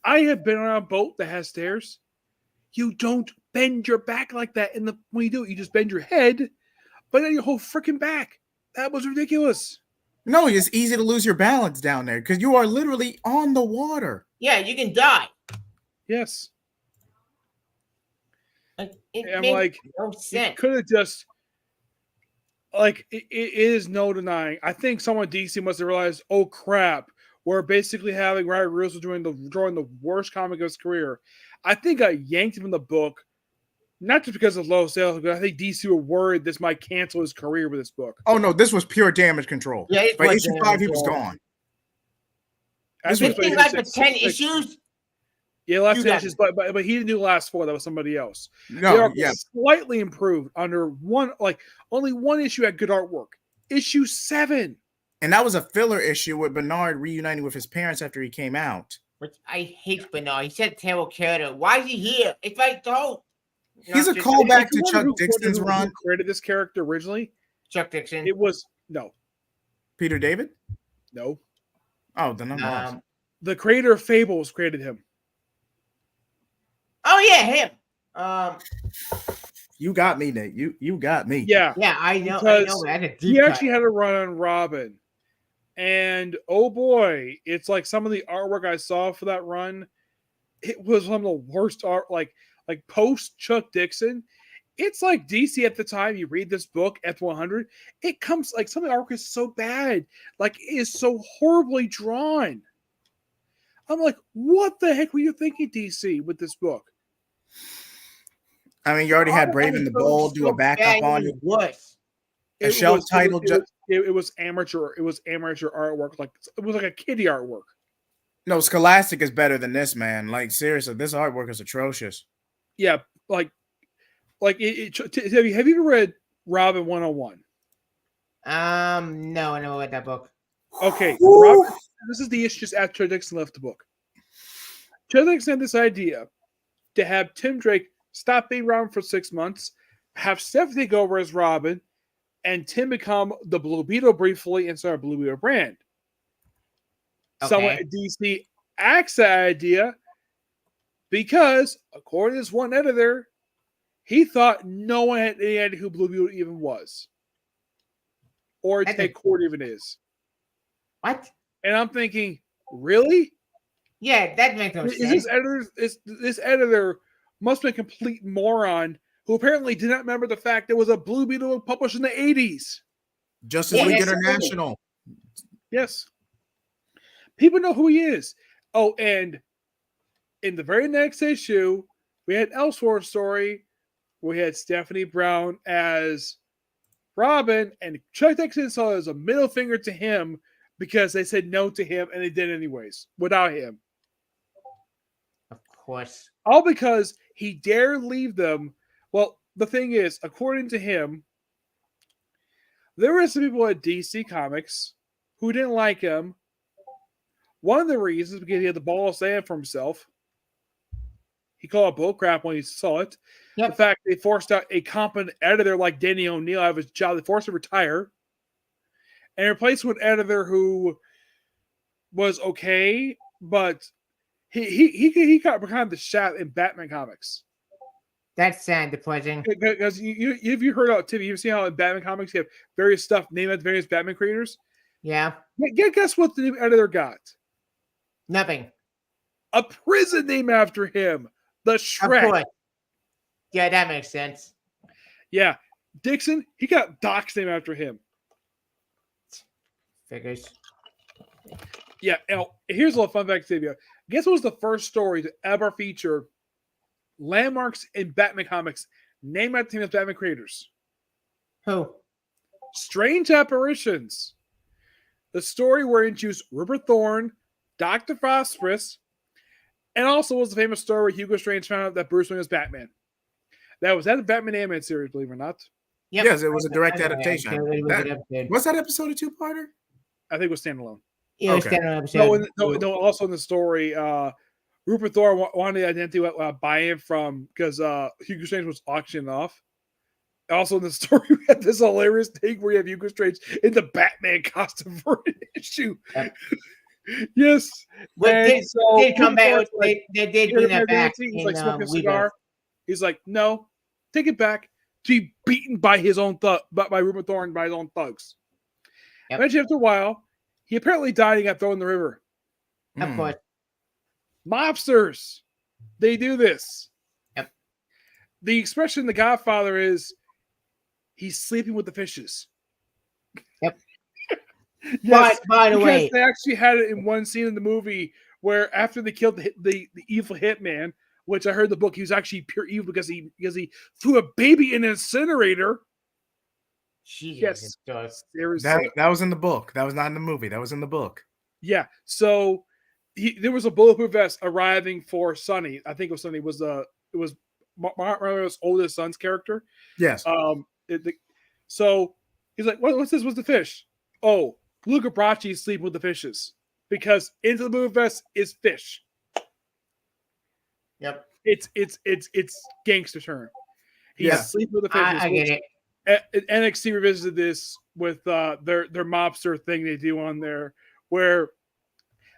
I have been on a boat that has stairs. You don't bend your back like that when you do it. You just bend your head, but then your whole freaking back. That was ridiculous. No, it's easy to lose your balance down there because you are literally on the water. Yeah, you can die. Yes. I'm like, no sense. Could have just it is no denying. I think someone DC must have realized, oh crap, we're basically having Ryan Russo drawing the worst comic of his career. I think I yanked him from the book, not just because of low sales, but I think DC were worried this might cancel his career with this book. Oh no, this was pure damage control. Yeah, by issue 5, he was gone. This was like for 10 issues. Yeah, last 10 issues, but he didn't do the last 4. That was somebody else. No, they are slightly improved under only one issue had good artwork. Issue 7. And that was a filler issue with Bernard reuniting with his parents after he came out. Which I hate Bernard. He said terrible character. Why is he here? It's like, don't. He's a callback to Chuck Dixon's run. Who created this character originally? Chuck Dixon. It was no. Peter David? No. Oh, then I'm the creator of Fables created him. Oh yeah, him. You got me, Nate. You got me. Yeah, I know. He actually had a run on Robin. And oh boy, it's like some of the artwork I saw for that run, it was one of the worst art, like post Chuck Dixon. It's like DC at the time. You read this book, F100, it comes like some of the artwork is so bad, like it is so horribly drawn. I'm like, what the heck were you thinking, DC, with this book? I mean, you already had Brave and the Bold do a backup on it. A shelf title. It was amateur. It was amateur artwork. Like it was like a kiddie artwork. No, Scholastic is better than this, man. Like seriously, this artwork is atrocious. Yeah, have you ever read Robin 101? No, I never read that book. Okay, Woo! Robin, this is the issue just after Chuck Dixon left the book. Chuck Dixon had this idea to have Tim Drake stop being Robin for 6 months, have Stephanie take over as Robin, and Tim become the Blue Beetle briefly and start a Blue Beetle brand. Someone Okay. at DC axed that idea because, according to this one editor, he thought no one had any idea who Blue Beetle even was. Or That's Ted Cord even is. What? And I'm thinking, really? Yeah, that makes no sense. This editor must be a complete moron who apparently did not remember the fact there was a Blue Beetle published in the 80s. Justice Yeah, League that's International. Yes. People know who he is. Oh, and in the very next issue, we had Elseworlds story. We had Stephanie Brown as Robin, and Chuck Dixon saw it as a middle finger to him because they said no to him, and they did anyways, without him. Of course. All because he dared leave them. Well, the thing is, according to him, there were some people at DC Comics who didn't like him. One of the reasons because he had the ball of sand for himself. He called it bullcrap when he saw it. Yep. The fact they forced out a competent editor like Danny O'Neill out of his job, they forced him to retire, and replaced with an editor who was okay, but he got behind the shot in Batman comics. That's sad, depressing. Because have you heard about Timmy? You've seen how in Batman comics you have various stuff named after various Batman creators. Yeah. Guess what the new editor got? Nothing. A prison named after him, the Of Shrek. course. Yeah, that makes sense. Yeah, Dixon, he got Doc's name after him. Figures. Yeah, now here's a little fun fact to you. Guess what was the first story to ever feature landmarks in Batman comics named after him as Batman creators? Who? Strange Apparitions. The story where he introduced Rupert Thorne, Dr. Phosphorus, and also was the famous story where Hugo Strange found out that Bruce Wayne was Batman. That was the Batman animated series, believe it or not. Yep. Yes, it was a direct I know, adaptation. it was a That- good episode. What's that episode, a two-parter? I think it was standalone. Yeah, it was Okay. standalone episode. No, also in the story, Rupert Thorne wanted the identity buy-in from because Hugo Strange was auctioned off. Also in the story, we had this hilarious thing where you have Hugo Strange in the Batman costume for an issue. Yep. Yes. But And did, so did come Rupert back. Thorne's like, They did "Here, bring that my back identity." He's in like smoking a Rebirth. cigar. He's like, no, take it back. To be beaten by his own by Rupert Thorne by his own thugs. Yep. Eventually, after a while, he apparently died and got thrown in the river. Of Hmm. course. Mobsters, they do this. Yep. The expression in The Godfather is he's sleeping with the fishes. Yep. Yes, By the because way, they actually had it in one scene in the movie where after they killed the evil hitman, which I heard in the book, he was actually pure evil because he threw a baby in an incinerator. Jesus, Yes. it does. Seriously. That was in the book. That was not in the movie. That was in the book. Yeah. So there was a bulletproof vest arriving for Sonny. I think it was Sonny. It was Mario's oldest son's character. Yes. So he's like, "What's this? What's the fish?" Oh, Luca Bracci is sleeping with the fishes because into the bulletproof vest is fish. Yep. It's gangster term. He's Yeah. sleeping with the fishes. I get it. NXT revisited this with their mobster thing they do on there, where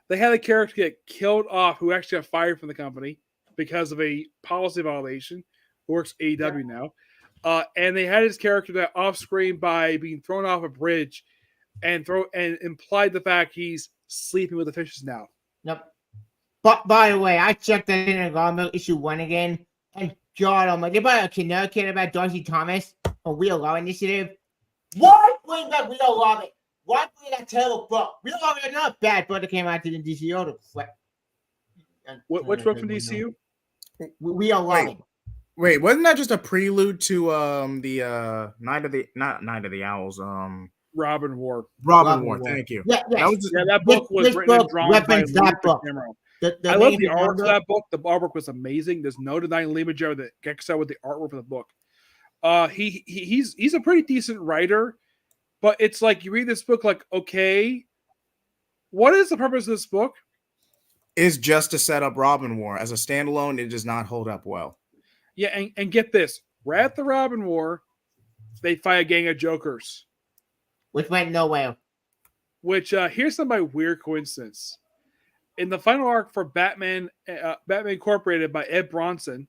they had a character get killed off who actually got fired from the company because of a policy violation. Who works AEW now, and they had his character that off screen by being thrown off a bridge, and implied the fact he's sleeping with the fishes now. Yep. But by the way, I checked that in Garment issue 1 again, and God, I'm like, about a Connecticut about Darcy Thomas, a Real Law Initiative. Why bring that Real Law? Why bring that terrible book? Real Law is not bad, but it came out to the DCO. Which book from DCU? Real Law. Wait, wasn't that just a prelude to the Night of the Owls? Robin War. Robin War. Thank you. Yeah, yes. That was Yeah, that book was This written and book drawn by referenced Lee that book. Camero. The I love main the art book. for that book. The artwork was amazing. There's no denying Lee Majero that gets out with the artwork for the book. He's a pretty decent writer, but it's like you read this book like, okay, what is the purpose of this book? Is just to set up Robin War as a standalone. It does not hold up well. Yeah, and get this, right at the Robin War, they fight a gang of Jokers. Which went nowhere. Which here's some my weird coincidence. In the final arc for Batman Incorporated by Ed Bronson.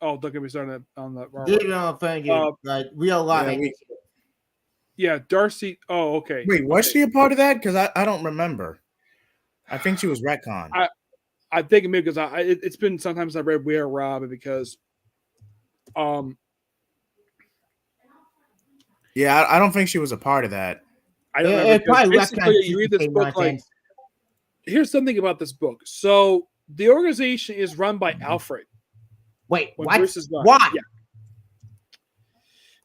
Oh, don't get me started on that. Dude, I'm offending you. Like real love. Yeah, Darcy. Oh, okay. Wait, was she a part of that? Because I don't remember. I think she was retcon. I think maybe because it's been sometimes I read We Are Robin because yeah, I don't think she was a part of that. I don't know. Basically, you read this book like here's something about this book. So the organization is run by Alfred. Wait, what? Why?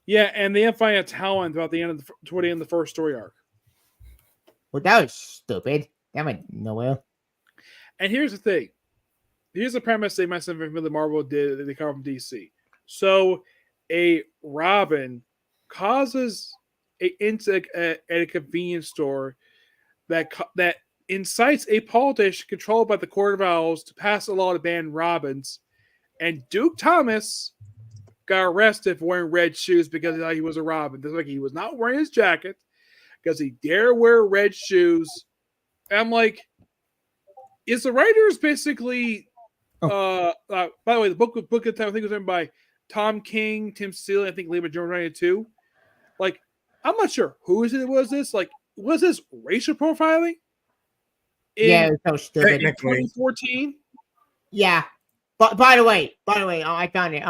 Yeah, and they find a talent toward the end of the first story arc. Well, that was stupid. That went nowhere. And here's the thing. Here's the premise they messed up with the Marvel did. They come from DC. So a Robin causes an insect at a convenience store that incites a politician controlled by the Court of Owls to pass a law to ban Robins. And Duke Thomas got arrested for wearing red shoes because he thought he was a Robin. Like he was not wearing his jacket because he dare wear red shoes. And I'm like, is the writers basically? By the way, the book of time I think was written by Tom King, Tim Seeley, I think Lee Jones writing it too. Like, I'm not sure who is it. Was this like was this racial profiling? Yeah, it was so stupid. In 2014. Yeah. But by the way, I found it.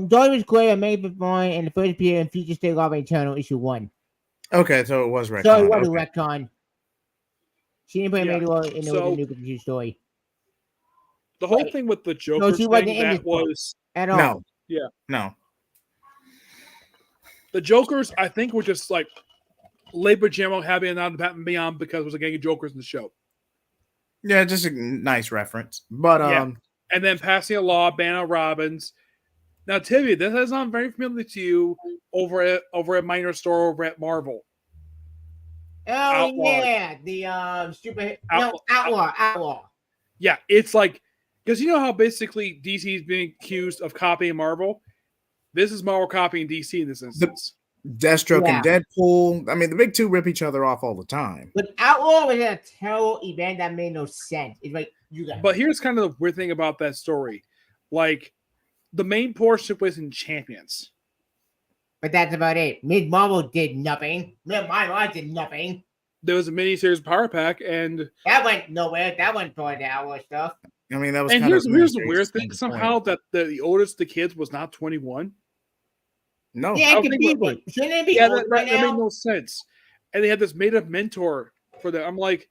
Dolly was clear on May 5th and the first appear in Future State Law Eternal issue 1. Okay, so it was retcon. So it was a retcon. She didn't play a major role in the new computer story. The whole thing with the Joker thing that was at all. No. Yeah. No. The Jokers, I think, were just like labor jam having an Batman Beyond because it was a gang of Jokers in the show. Yeah, just a nice reference. But and then passing a law ban Robins. Now, Tivy, this is not very familiar to you over at Minor Store over at Marvel. Oh Outlaw. Yeah, the Outlaw. Yeah, it's like because you know how basically DC is being accused of copying Marvel. This is Marvel copying DC in this instance. Deathstroke and Deadpool. I mean, the big two rip each other off all the time. But Outlaw was a terrible event that made no sense. It's like you guys. But here's kind of the weird thing about that story, like the main portion was in Champions. But that's about it. Ms. Marvel did nothing. Ms. did nothing. There was a miniseries Power Pack, and that went nowhere. That went for the Outlaw stuff. I mean, that was. And here's the weird thing: somehow that the oldest of the kids was not 21. No, yeah, it could be. Shouldn't it be? Yeah, that made no sense. And they had this made-up mentor for them. I'm like,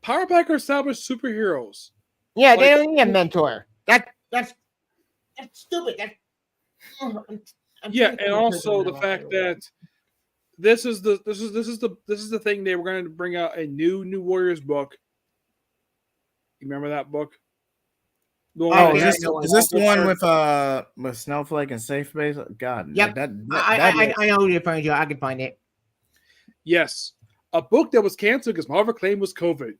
Power Pack are established superheroes. Yeah, they don't need a mentor. That's stupid. Yeah, and also the fact that this is the thing they were going to bring out a new Warriors book. You remember that book? Is this the one with Snowflake and Safe Space? God, yep. I know who you're referring to. I can find it. Yes, a book that was canceled because Marvel claimed was COVID.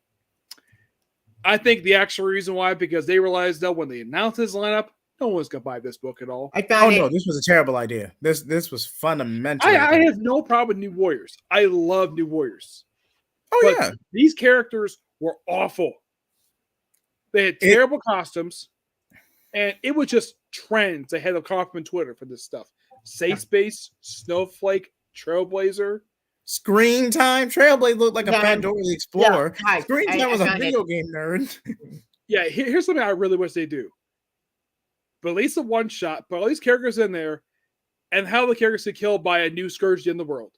I think the actual reason why because they realized that when they announced this lineup, no one's gonna buy this book at all. No, this was a terrible idea. This was fundamental. I have no problem with New Warriors. I love New Warriors. Yeah, these characters were awful. They had terrible costumes, and it was just trends. They had a Kaufman Twitter for this stuff. Safe Space, Snowflake, Trailblazer. Screen Time. Trailblazer looked like a fat Dora the Explorer. Yeah, Screen Time was a video game nerd. Yeah, here's something I really wish they do. Release a one-shot, put all these characters in there, and how the characters get killed by a new scourge in the world.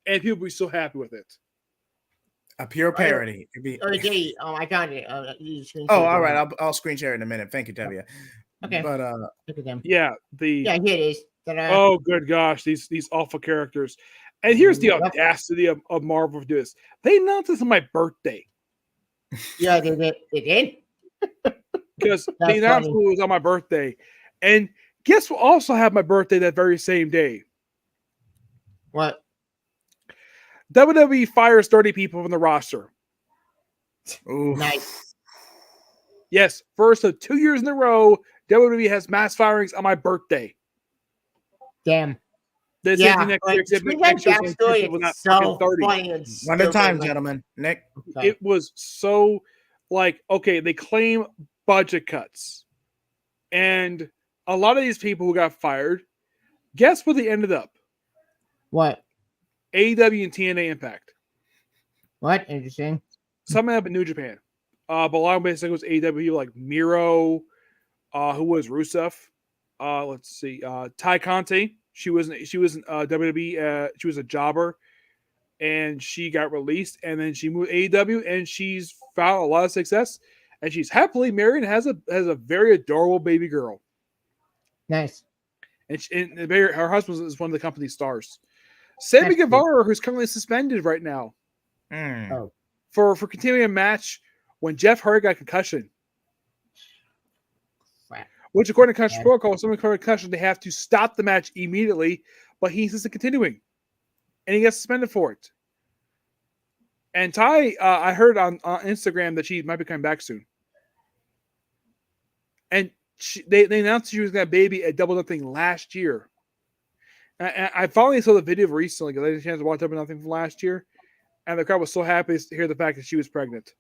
And people be so happy with it. A pure parody. I found it. All right. I'll screen share in a minute. Thank you, Tevia. Okay. But look at them. Yeah, here it is. Oh, good gosh, these awful characters. And here's the audacity of Marvel to do this. They announced this on my birthday. Yeah, they did. Because they announced it was on my birthday. And Guess what? Also have my birthday that very same day. What? WWE fires 30 people from the roster. Oof. Nice. Yes, first of 2 years in a row, WWE has mass firings on my birthday. Damn. The same Yeah, thing next like, year, except screen next that year's gonna be backstory, people, not it's fucking so 30. funny and One at a stupid, time, like- gentlemen. Nick. Okay. It was so like, okay, they claim budget cuts. And a lot of these people who got fired, guess where they ended up? What? AEW and TNA Impact. What? Interesting. Some ended up in New Japan. But a lot of basically was AEW, like Miro, who was Rusev. Let's see, Ty Conte. She was in WWE. She was a jobber, and she got released, and then she moved AEW, and she's found a lot of success, and she's happily married and has a very adorable baby girl. Nice. And her husband is one of the company's stars. Sammy That's Guevara, who's currently suspended right now Mm. Oh. for continuing a match when Jeff Hardy got concussion. Crap. Which, according to concussion Yeah. protocol, if someone got concussion, they have to stop the match immediately. But he insists on continuing, and he gets suspended for it. And Ty, I heard on Instagram that she might be coming back soon. And they announced she was going to have a baby at Double Nothing last year. And I finally saw the video recently because I had a chance to watch Double Nothing from last year. And the crowd was so happy to hear the fact that she was pregnant.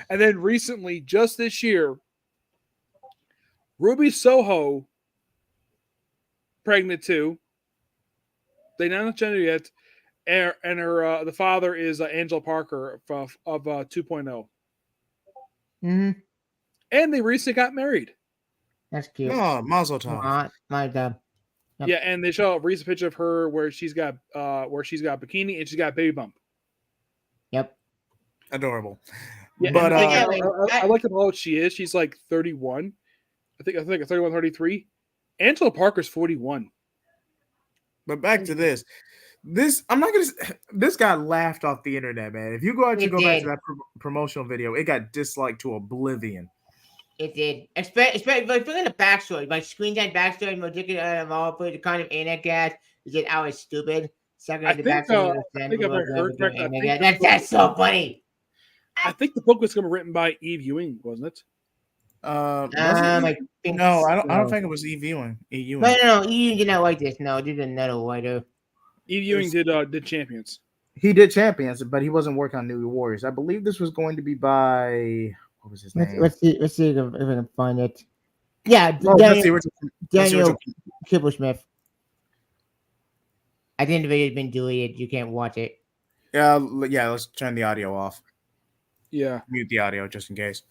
And then recently, just this year, Ruby Soho, pregnant too. They don't know gender yet. And her the father is Angela Parker of 2.0. Mm-hmm. And they recently got married. That's cute. Oh, Mazel tov. My God. Yep. Yeah, and they show a recent picture of her where she's got bikini and she's got baby bump. Yep. Adorable. Yeah, But, and the thing I- I like how old she is. She's like 31. I think 31, 33. Angela Parker's 41. But back to this. I'm not gonna. This got laughed off the internet, man. If you go out, you It go back did. to that promotional video, it got disliked to oblivion. It did. Especially like look at the backstory. My screenshot backstory, Modica all put the kind of internet gas. Is that I was stupid. Second I the think, backstory. I think if I heard correctly, I think That's so funny. I think the book was going to be written by Eve Ewing, wasn't it? Was it I think no, I don't so. think it was E viewing. No, you did not like this. No, this is another writer. Eve Ewing did Champions. He did Champions, but he wasn't working on New Warriors. I believe this was going to be by what was his name? Let's see if I can find it. Yeah, Oh, that's the original- that's the Daniel original- Kibblesmith. I think the video's been deleted. You can't watch it. Yeah, let's turn the audio off. Yeah, Mute the audio just in case.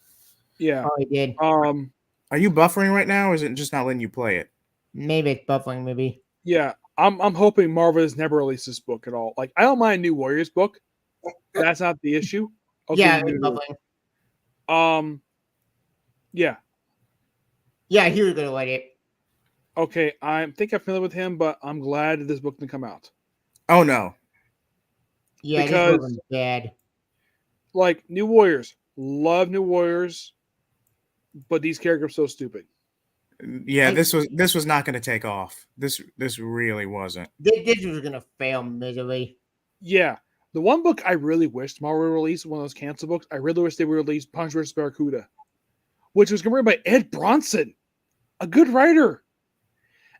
yeah. Oh, it did. Are you buffering right now, or is it just not letting you play it? Maybe it's buffering. Maybe. Yeah, I'm hoping Marvel has never released this book at all. Like, I don't mind a New Warriors book. That's not the issue. Okay, Yeah, New it's Warriors. buffering. Yeah. Yeah, he was gonna like it. Okay, I think I'm familiar with him, but I'm glad that this book didn't come out. Oh no. Yeah, Because- this was bad. Like, New Warriors, love New Warriors, but these characters are so stupid. Yeah, this was not going to take off. This really wasn't. This was gonna fail miserably. Yeah. The one book I really wished Marvel would release, one of those cancel books, I really wish they would release Punch vs. Barracuda, which was written by Ed Bronson, a good writer.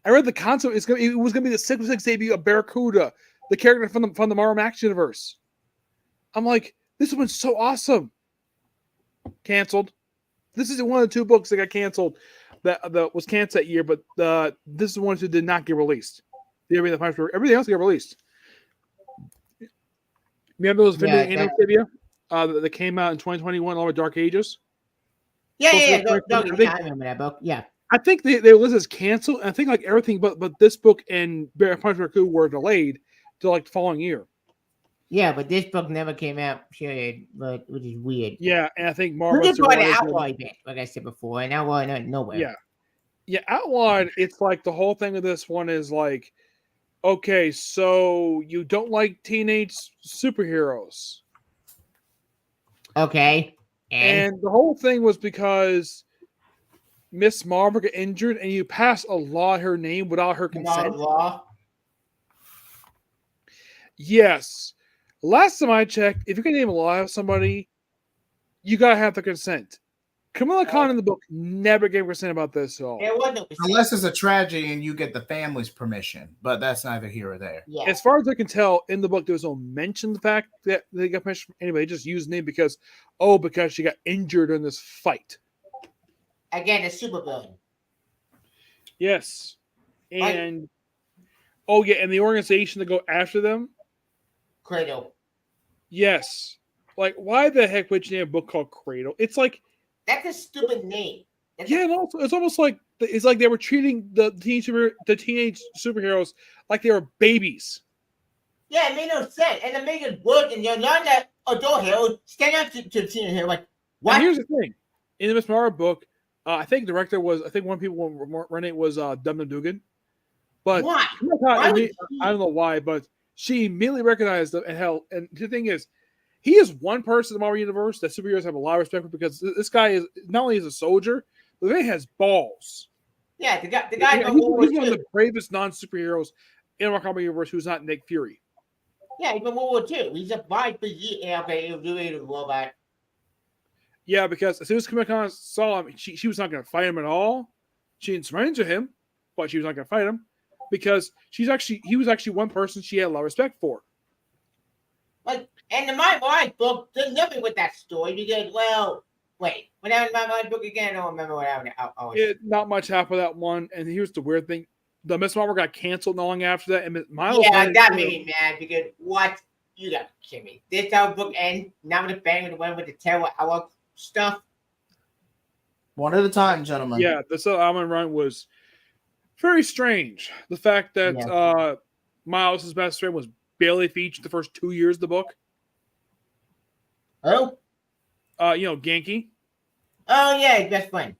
I read the concept. It was gonna be the 616 debut of Barracuda, the character from the Marvel Max universe. I'm like, this one's so awesome. Canceled. This is one of the two books that got canceled that was canceled that year, but this is one who did not get released. Everything else got released. Remember those Yeah, Vindicator trivia that came out in 2021, all the Dark Ages? Yeah, Supposed to yeah, be yeah. correct, No, I think- I remember that book. Yeah. I think they list as canceled. I think like everything, but this book and Punch Barracuda were delayed to like the following year. Yeah, but this book never came out, period, but which is weird. Yeah, and I think We Marvel. just brought the realized- Outlaw bit, like I said before, and Outlaw not nowhere. Yeah. Yeah, Outlawed, it's like the whole thing of this one is like, okay, so you don't like teenage superheroes. Okay. And And the whole thing was because Miss Marvel get injured and you pass a law in her name without her consent? Law. Yes. Last time I checked, if you can name a law of somebody, you gotta have the consent. Kamala Khan in the book never gave consent about this at all. It wasn't Unless it's a tragedy and you get the family's permission, but that's neither here or there. Yeah. As far as I can tell, in the book, there was no mention of the fact that they got permission from anybody. They just used the name because she got injured in this fight. Again, a super villain. Yes. And and the organization to go after them. Cradle. Yes. Like, why the heck would you name a book called Cradle? It's like, That's a stupid name. and also it's almost like they were treating the teenage superheroes like they were babies. Yeah, it made no sense. And it made it work. And you're not that adult hero. Stand up to the teen hero. Like, what? And here's the thing. In the Miss Marvel book, I think the director was, I think one of the people running it was Dum Dum Dugan. But Why? I don't know why, but she immediately recognized them. And the thing is, he is one person in the Marvel Universe that superheroes have a lot of respect for, because this guy is not only is a soldier, but the guy has balls. Yeah, the guy. He's one of the bravest non-superheroes in the Marvel Universe who's not Nick Fury. Yeah, he's been World War II. He survived for years. Yeah, okay, he was really a robot. Yeah, because as soon as Kamala Khan saw him, she was not going to fight him at all. She didn't surrender to him, but she was not going to fight him because he was actually one person she had a lot of respect for. Like, and in my mind book, there's nothing with that story because, well, wait, when I was in my mind book again, I don't remember what happened. Not much happened with that one. And here's the weird thing: the Miss Marvel got canceled not long after that, and Miles. Yeah, that made me mad because what? You got to kill me. This how the book ends. Now with the bang with the one with the terrible hour stuff. One at a time, gentlemen. Yeah, the Almond run was very strange. The fact that Miles' best friend was barely featured the first 2 years of the book. Oh? Genki. Oh, yeah, his best friend.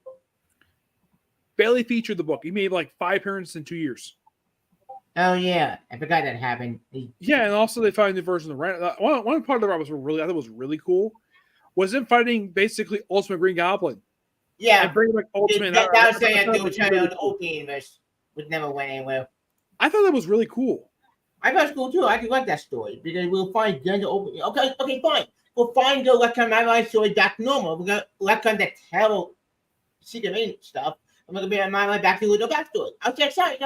Barely featured the book. He made like 5 appearances in 2 years. Oh, yeah. I forgot that happened. Yeah, and also they found the version of the Ren. One part of the run was I thought was really cool. Was him fighting basically Ultimate Green Goblin. Yeah. And bringing back Ultimate. That was saying they were trying to open universe, which never went anywhere. I thought that was really cool. I thought it was cool too. I do like that story because we'll find Jen to open. Okay, fine. We'll find the Electron my story back to normal. We're gonna Electron that terrible secret main stuff. I'm gonna be on my way back to the backstory. I was like, sorry, it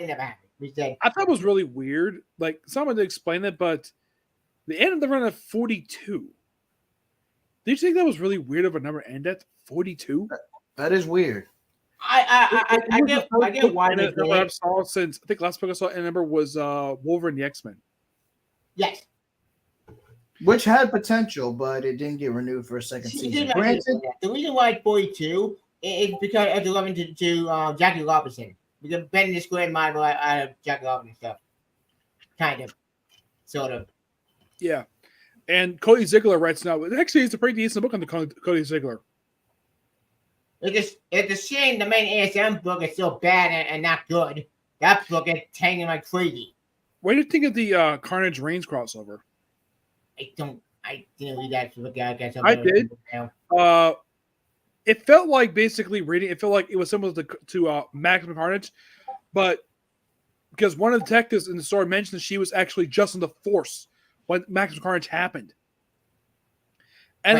never happened. We said I thought it was really weird. Like someone to explain it, but the end of the run of 42. Do you think that was really weird of a number to end at 42? That is weird. I get why they did I've it. saw since I think last book I saw a number was Wolverine the X-Men. Yes. Which had potential, but it didn't get renewed for a second season. Granted, the reason why it's 42 is because of the loving to Jackie Robinson. Because Bendis Grand Marvel out of Jackie Robinson stuff. Kind of. Sort of. Yeah. And Cody Ziegler writes now. Actually, it's a pretty decent book on the Cody Ziegler. It's a shame the main ASM book is so bad and not good. That book is hanging like crazy. What do you think of the Carnage Reigns crossover? I didn't read that book. I guess I did. It felt like basically reading. It felt like it was similar to Maximum Carnage, but because one of the detectives in the story mentioned that she was actually just in the Force when Maximum Carnage happened, and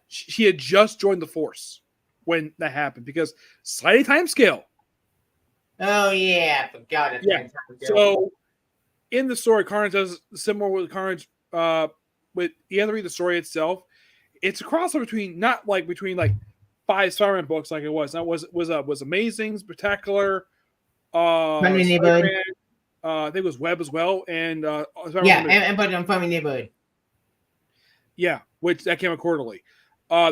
she had just joined the Force when that happened because slightly time scale. Oh yeah, I forgot it. Yeah. So in the story, Carnage does similar with Carnage. With you have to read the story itself. It's a crossover between between 5 Spider-Man books like it was. That was Amazing, Spectacular, Funny Neighborhood. I think it was Web as well, and but I'm Funny Neighborhood. Yeah, which that came out quarterly.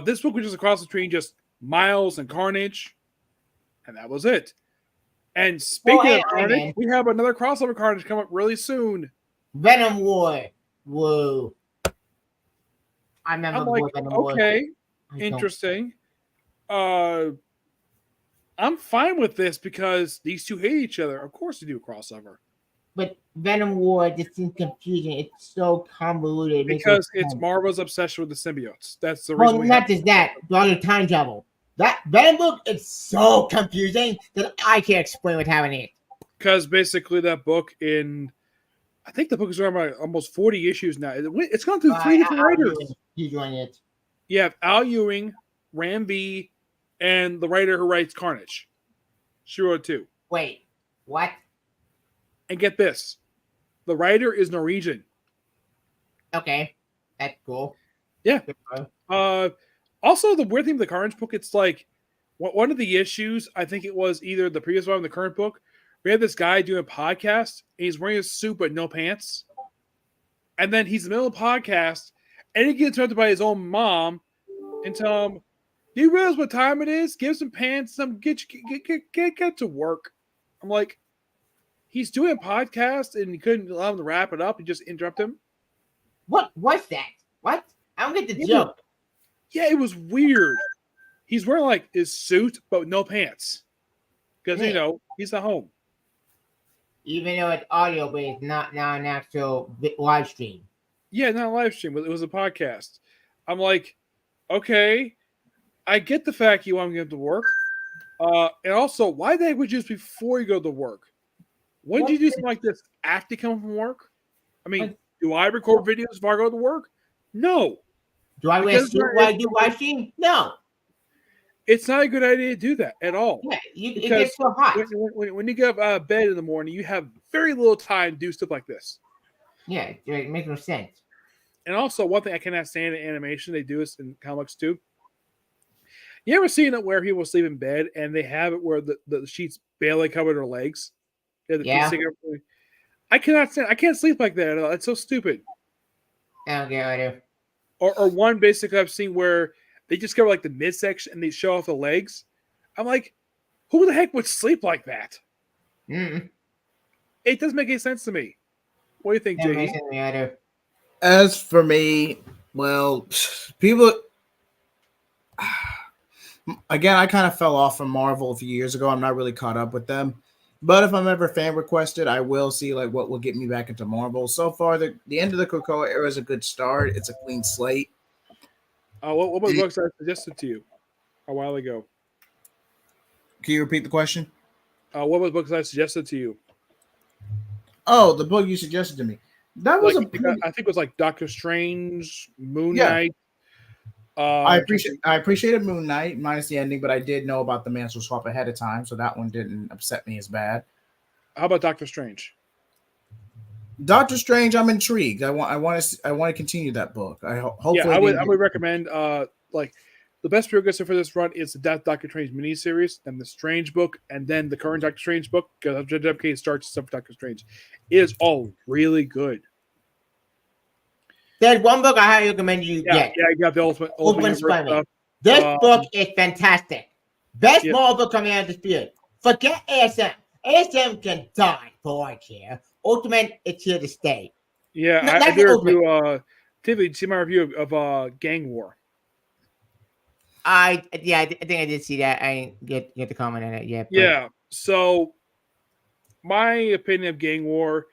This book was just a cross between just Miles and Carnage, and that was it. And speaking of Carnage, we have another crossover Carnage come up really soon. Venom War. Whoa. I remember I'm like, Venom War. Okay, interesting. I'm fine with this because these two hate each other. Of course they do a crossover. But Venom War just seems confusing. It's so convoluted. Because it's Marvel's obsession with the symbiotes. That's the reason. Well, not just that, but all the time travel. That Venom book is so confusing that I can't explain what's happening. Because basically that book I think the book is around by almost 40 issues now. It's gone through three different writers. He's doing it. You have Al Ewing, Ram V, and the writer who writes Carnage. She wrote 2. Wait, what? And get this. The writer is Norwegian. Okay, that's cool. Yeah. Also, the weird thing with the Carnage book, it's like one of the issues, I think it was either the previous one or the current book, we had this guy doing a podcast, and he's wearing a suit but no pants. And then he's in the middle of the podcast, and he gets interrupted by his own mom and tell him, do you realize what time it is? Give some pants, get to work. I'm like, he's doing a podcast, and he couldn't allow him to wrap it up and just interrupt him. What was that? What? I don't get the joke. Yeah, it was weird. He's wearing like his suit, but no pants. Because, he's at home. Even though it's audio based, not now an actual live stream. Yeah, not a live stream. It was a podcast. I'm like, okay, I get the fact you want to get to work. And also, why the heck would you just before you go to work? Wouldn't you do something like this after you come from work? I mean, do I record videos if I go to work? No. Do I wear a suit while I do live stream? No. It's not a good idea to do that at all. Yeah, it gets so hot. When you get out of bed in the morning, you have very little time to do stuff like this. Yeah, it makes no sense. And also, one thing I cannot stand in animation, they do this in comics too. You ever seen it where people sleep in bed and they have it where the sheets barely cover their legs? Yeah. I cannot stand. I can't sleep like that at all. It's so stupid. I don't get it. Or one basically I've seen where they just cover like the midsection and they show off the legs. I'm like, who the heck would sleep like that? Mm-mm. It doesn't make any sense to me. What do you think, JD? As for me, well, people. Again, I kind of fell off from Marvel a few years ago. I'm not really caught up with them. But if I'm ever fan requested, I will see like what will get me back into Marvel. So far, the end of the Krakoa era is a good start. It's a clean slate. What was the books I suggested to you a while ago? Can you repeat the question? What was the books I suggested to you? Oh, the book you suggested to me. That was I think it was like Doctor Strange, Moon Knight. I appreciated Moon Knight minus the ending, but I did know about the Mantle Swap ahead of time, so that one didn't upset me as bad. How about Doctor Strange? Doctor Strange, I'm intrigued. I want to continue that book. Hopefully, I would recommend like the best prerequisite for this run is the Doctor Strange miniseries, then the Strange book, and then the current Doctor Strange book because WK starts stuff with Doctor Strange. It is all really good. There's one book I highly recommend you get. Yeah, you got the Ultimate Spider-Man. This book is fantastic. Best Marvel book coming out of this period. Forget ASM. ASM can die for I care. Ultimate, it's here to stay. Yeah, I did review. Tiffany, see my review of Gang War. I think I did see that. I didn't get the comment on it yet. But. Yeah, so my opinion of Gang War,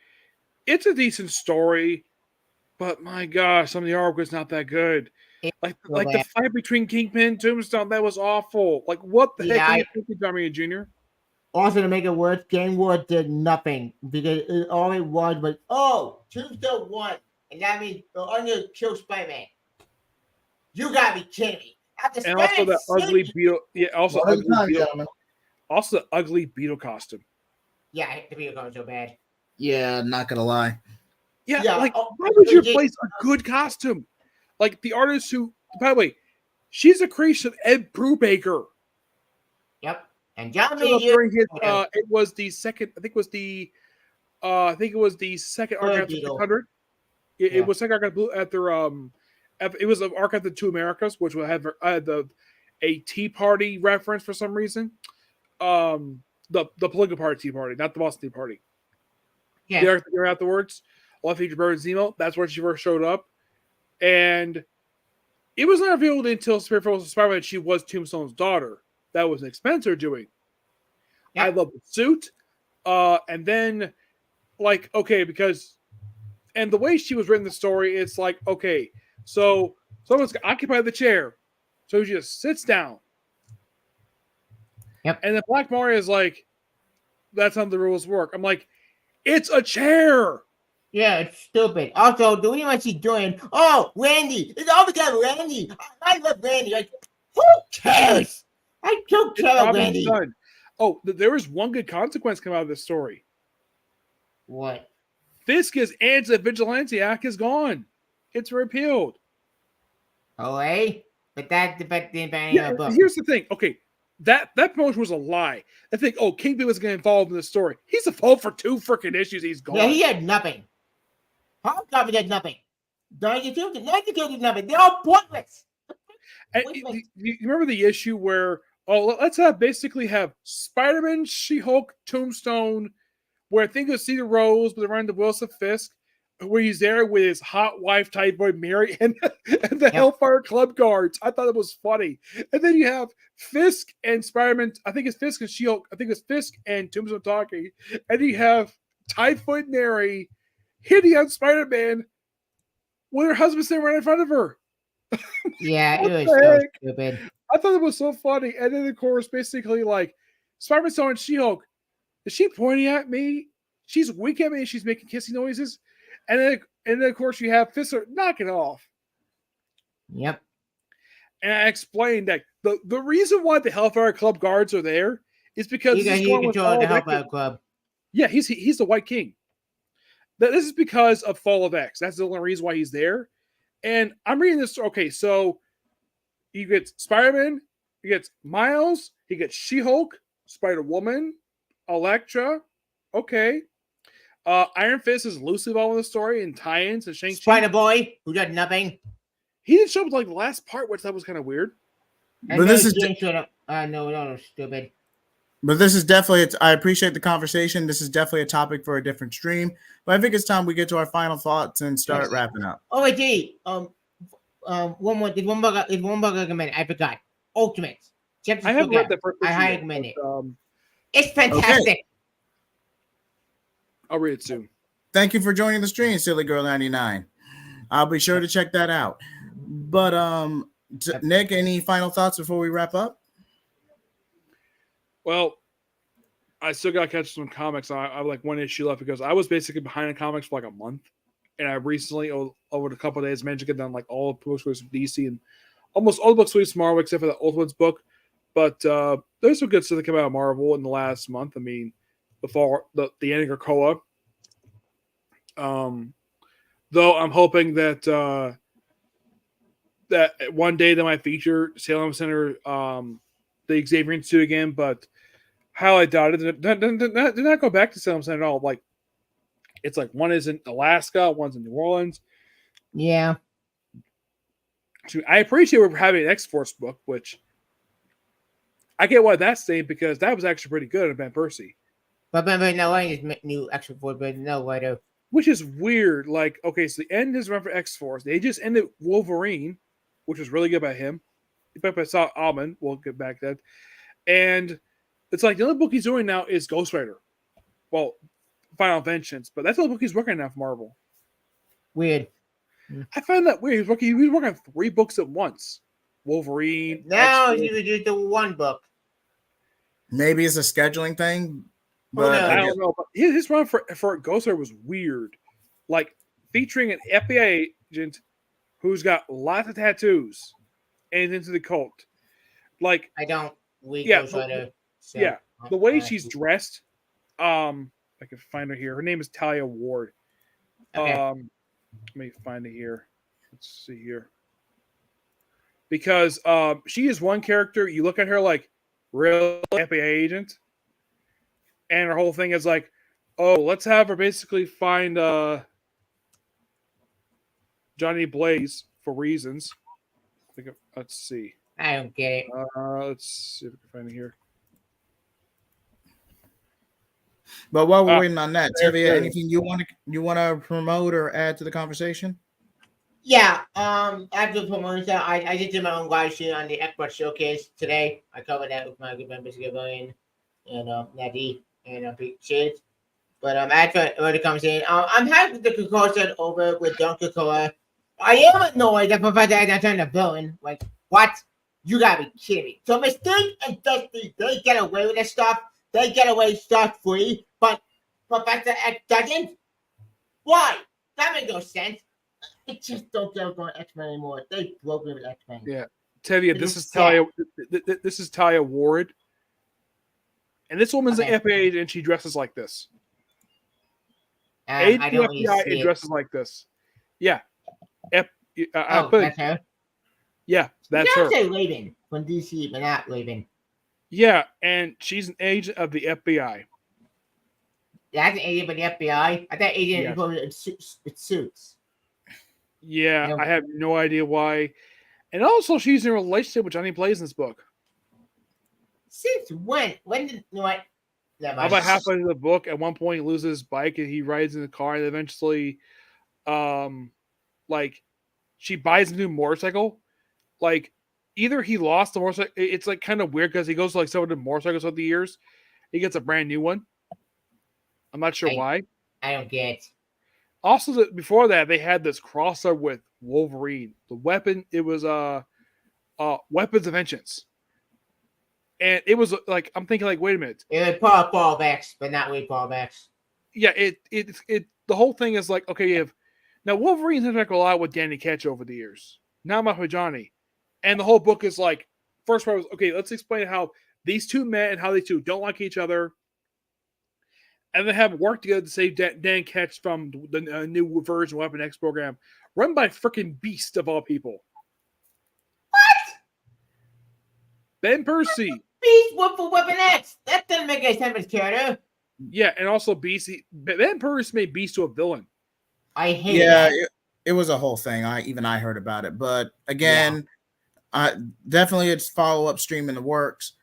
it's a decent story, but my gosh, some of the artwork was not that good. Like the fight between Kingpin and Tombstone, that was awful. Like, what the heck are you thinking, Tommy Jr.? Also, to make it worse, Gang War did nothing because all it was, Tombstone won, and that means the Onion killed Spider-Man. You gotta be kidding me. And also the ugly Beetle. Yeah, also the ugly Beetle costume. Yeah, the Beetle costume so bad. Yeah, not gonna lie. Yeah, like why would you replace a good costume? Like the artist who, by the way, she's a creation of Ed Brubaker. Yep. And John it was the second. I think it was the second arc after 600. It was second arc after it was an arc after Two Americas, which will have a Tea Party reference for some reason. The political party Tea Party, not the Boston Tea Party. Yeah. The arc afterwards, Love Feature Bird Zemo. That's where she first showed up, and it was not revealed until Spider-Man that she was Tombstone's daughter. That was Nick Spencer doing. Yeah. I love the suit. And then, like, okay, because, and the way she was written the story, it's like, okay, so someone's occupy the chair. So she just sits down. Yep. And then Black Mario is like, that's how the rules work. I'm like, it's a chair. Yeah, it's stupid. Also, the way much she's doing. Oh, Randy! It's all because of Randy. I love Randy. Like, who cares? I don't It's care about Robin's Randy. son. Oh, there was one good consequence come out of this story. What? Fisk is anti-vigilante act is gone. It's repealed. Oh, eh? But that didn't ban Yeah, a book. here's the thing. Okay, that promotion was a lie. I think, Kingpin was getting involved in the story. He's involved for 2 freaking issues. He's gone. Yeah, he had nothing. Hobgoblin had nothing. 92 did nothing. They're all pointless. And you remember the issue where let's basically have Spider-Man, She-Hulk, Tombstone, where I think it's Cedar Rose, but around the Wilson Fisk, where he's there with his hot wife typhoid Mary and the Hellfire Club guards. I thought it was funny. And then you have Fisk and Spider-Man. I think it's Fisk and She-Hulk. I think it's Fisk and Tombstone talking. And you have typhoid Mary hitting on Spider-Man when her husband's sitting right in front of her. Yeah, What it was the so heck? stupid. I thought it was so funny. And then, of course, basically, like, Spider-Man's telling She-Hulk, is she pointing at me? She's winking at me and she's making kissing noises. And then of course, you have Fister, knock it off. Yep. And I explained that the reason why the Hellfire Club guards are there is because You control the Hellfire Club. Yeah, he's the White King. This is because of Fall of X. That's the only reason why he's there. And I'm reading this. Okay, so you get Spider-Man, you get Miles, you get She-Hulk, Spider-Woman, Elektra. Okay. Iron Fist is loosely involved in the story and tie-ins and Shang-Chi. Spider-Boy, who did nothing. He didn't show up like the last part, which that was kind of weird. And But this is no, stupid. But this is definitely, I appreciate the conversation. This is definitely a topic for a different stream. But I think it's time we get to our final thoughts and start wrapping up. Oh, wait, gee. One more. Did one bug recommend? I forgot. Ultimates. I haven't read the first I issue highly yet, recommend it. but, It's fantastic. I'll read it soon. Thank you for joining the stream, Silly Girl 99. I'll be sure to check that out. But Nick, any final thoughts before we wrap up? Well, I still got to catch some comics. I have like 1 issue left because I was basically behind in comics for like a month. And I recently, over a couple of days, managed to get done like all the books from DC and almost all the books from Marvel except for the Ultimates book. But there's some good stuff that came out of Marvel in the last month. I mean, the ending of Krakoa. Though I'm hoping that that one day they might feature Salem Center, the Xavier Institute again, but highly doubt it. Did not go back to Salem Center at all. Like, it's like one is in Alaska, one's in New Orleans. Yeah. So I appreciate we're having an X-Force book, which I get why that's saying because that was actually pretty good in Van Persie. But no, I is new extra for, but no, I don't. Which is weird. Like, okay, so the end is run for X-Force. They just ended Wolverine, which was really good by him. But I saw Almond. We'll get back to that. And it's like the only book he's doing now is Ghost Rider. Well, Final Vengeance. But that's the only book he's working on now for Marvel. Weird. I find that weird. He was working on 3 books at once. Wolverine. Now X-Force. he would do the one book. Maybe it's a scheduling thing. Who knows? But I don't know. But his run for Ghost Rider was weird. Like, featuring an FBI agent who's got lots of tattoos and into the cult. Like, I don't. the way she's dressed, I can find her here. Her name is Talia Ward. Okay. Let me find it here. Let's see here. Because she is one character. You look at her like real FBI agent, and her whole thing is like, oh, let's have her basically find Johnny Blaze for reasons. Let's see. I don't get it. Let's see if we can find it here. But while we're waiting on that, there Tevia, it is. anything you want to promote or add to the conversation? Yeah. After promoting that, I just did my own live stream on the Xbox Showcase today. I covered that with my good members, Gillian and Nadie and Pete Shades. But after the conversation, I'm happy with the concussion over with Don Cocoa. I am annoyed that Professor X turned the villain. Like, what? You gotta be kidding me. So Mystique and Dusty, they get away with this stuff. They get away scot-free, but Professor X doesn't? Why? That makes no sense. I just don't get going X-Men anymore. They broke me with X-Men. Yeah. Tevye, It this is is Talia. This is Talia Ward, and this woman's Okay. an FBI agent, and she dresses like this. I Agent don't FBI really see and it. dresses like this. Yeah. Oh, but that's her? yeah, that's you her. say Raven from DC, but not Raven. Yeah, and she's an agent of the FBI. That's an agent for the FBI. I thought agent Yeah. probably it suits. Yeah, Yeah. I have no idea why. And also, she's in a relationship with Johnny Blaze in this book. Since when? When did you know what? Never mind. About halfway through the book, at one point, he loses his bike and he rides in the car, and eventually, like, she buys a new motorcycle. Like, either he lost the motorcycle. It's like kind of weird because he goes to like several different motorcycles over the years. He gets a brand new one. I'm not sure why. I don't get. Also, before that, they had this crossover with Wolverine. The weapon, it was Weapons of Vengeance. And it was like, I'm thinking like, wait a minute. It was Paul fallbacks, but not really fallbacks. Yeah, the whole thing is like, okay, you have now Wolverine's interacted a lot with Danny Ketch over the years. Not much with Johnny. And the whole book is like, first part was, okay, let's explain how these two met and how they two don't like each other. And they have worked together to save Dan Ketch from the new version Weapon X program, run by freaking Beast of all people. What? Ben Percy. Beast went for Weapon X. That doesn't make any sense, character. Yeah, and also Beast. Ben Percy made Beast to a villain. I hate Yeah, that. it was a whole thing. I heard about it, but again, definitely it's follow-up stream in the works.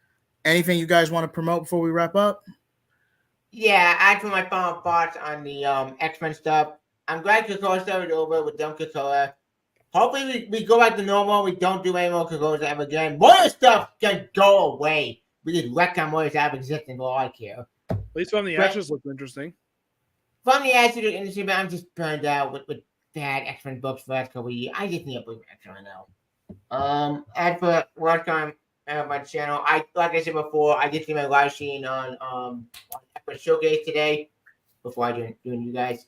Anything you guys want to promote before we wrap up? Yeah, as for my final thoughts on the X-Men stuff, I'm glad Krakoa started over with Dumb Krakoa. Hopefully we go back to normal. We don't do any more Krakoas ever again. Warrior stuff can go away. We can wreck on Warriors out of existence for all I care. At least from the Right. Ashes looked interesting. From the acid industry, but I'm just burned out with bad X-Men books for the last couple of years. I just need to believe X-Men right now. As for what's on my channel, like I said before, I just did my live stream on X-Men Showcase today before I joined you guys.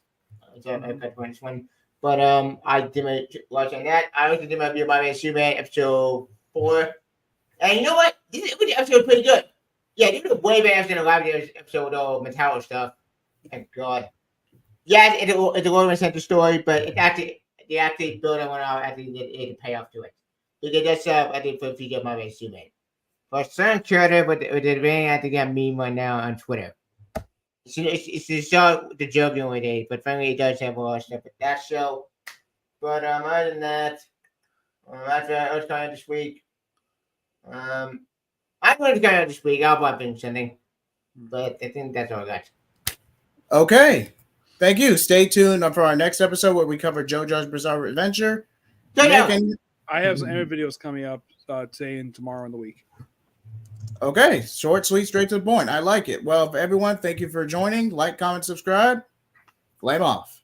So I got for this one. But I did my watch on that. I also did my video by Superman episode 4. And you know what? This episode was pretty good. Yeah, this was way better than a live episode with all Metallo stuff. Thank God. Yeah, it's a Roman Center story, but it's actually they actually build on what I actually did a payoff to it. Because that's I did for feature my Superman. For some character with the ring, I think I'm meme right now on Twitter. It's the show the joke the only day, but finally it does have a lot of stuff at that show. But other than that, that's what I was going this week. I'm going to go out this week. I'll probably finish something. But I think that's all I got. Okay. Thank you. Stay tuned for our next episode where we cover JoJo's Bizarre Adventure. So, Nick, yeah. and- I have some anime videos coming up today and tomorrow in the week. Okay. Short, sweet, straight to the point. I like it. Well, for everyone, thank you for joining. Like, comment, subscribe. Flame off.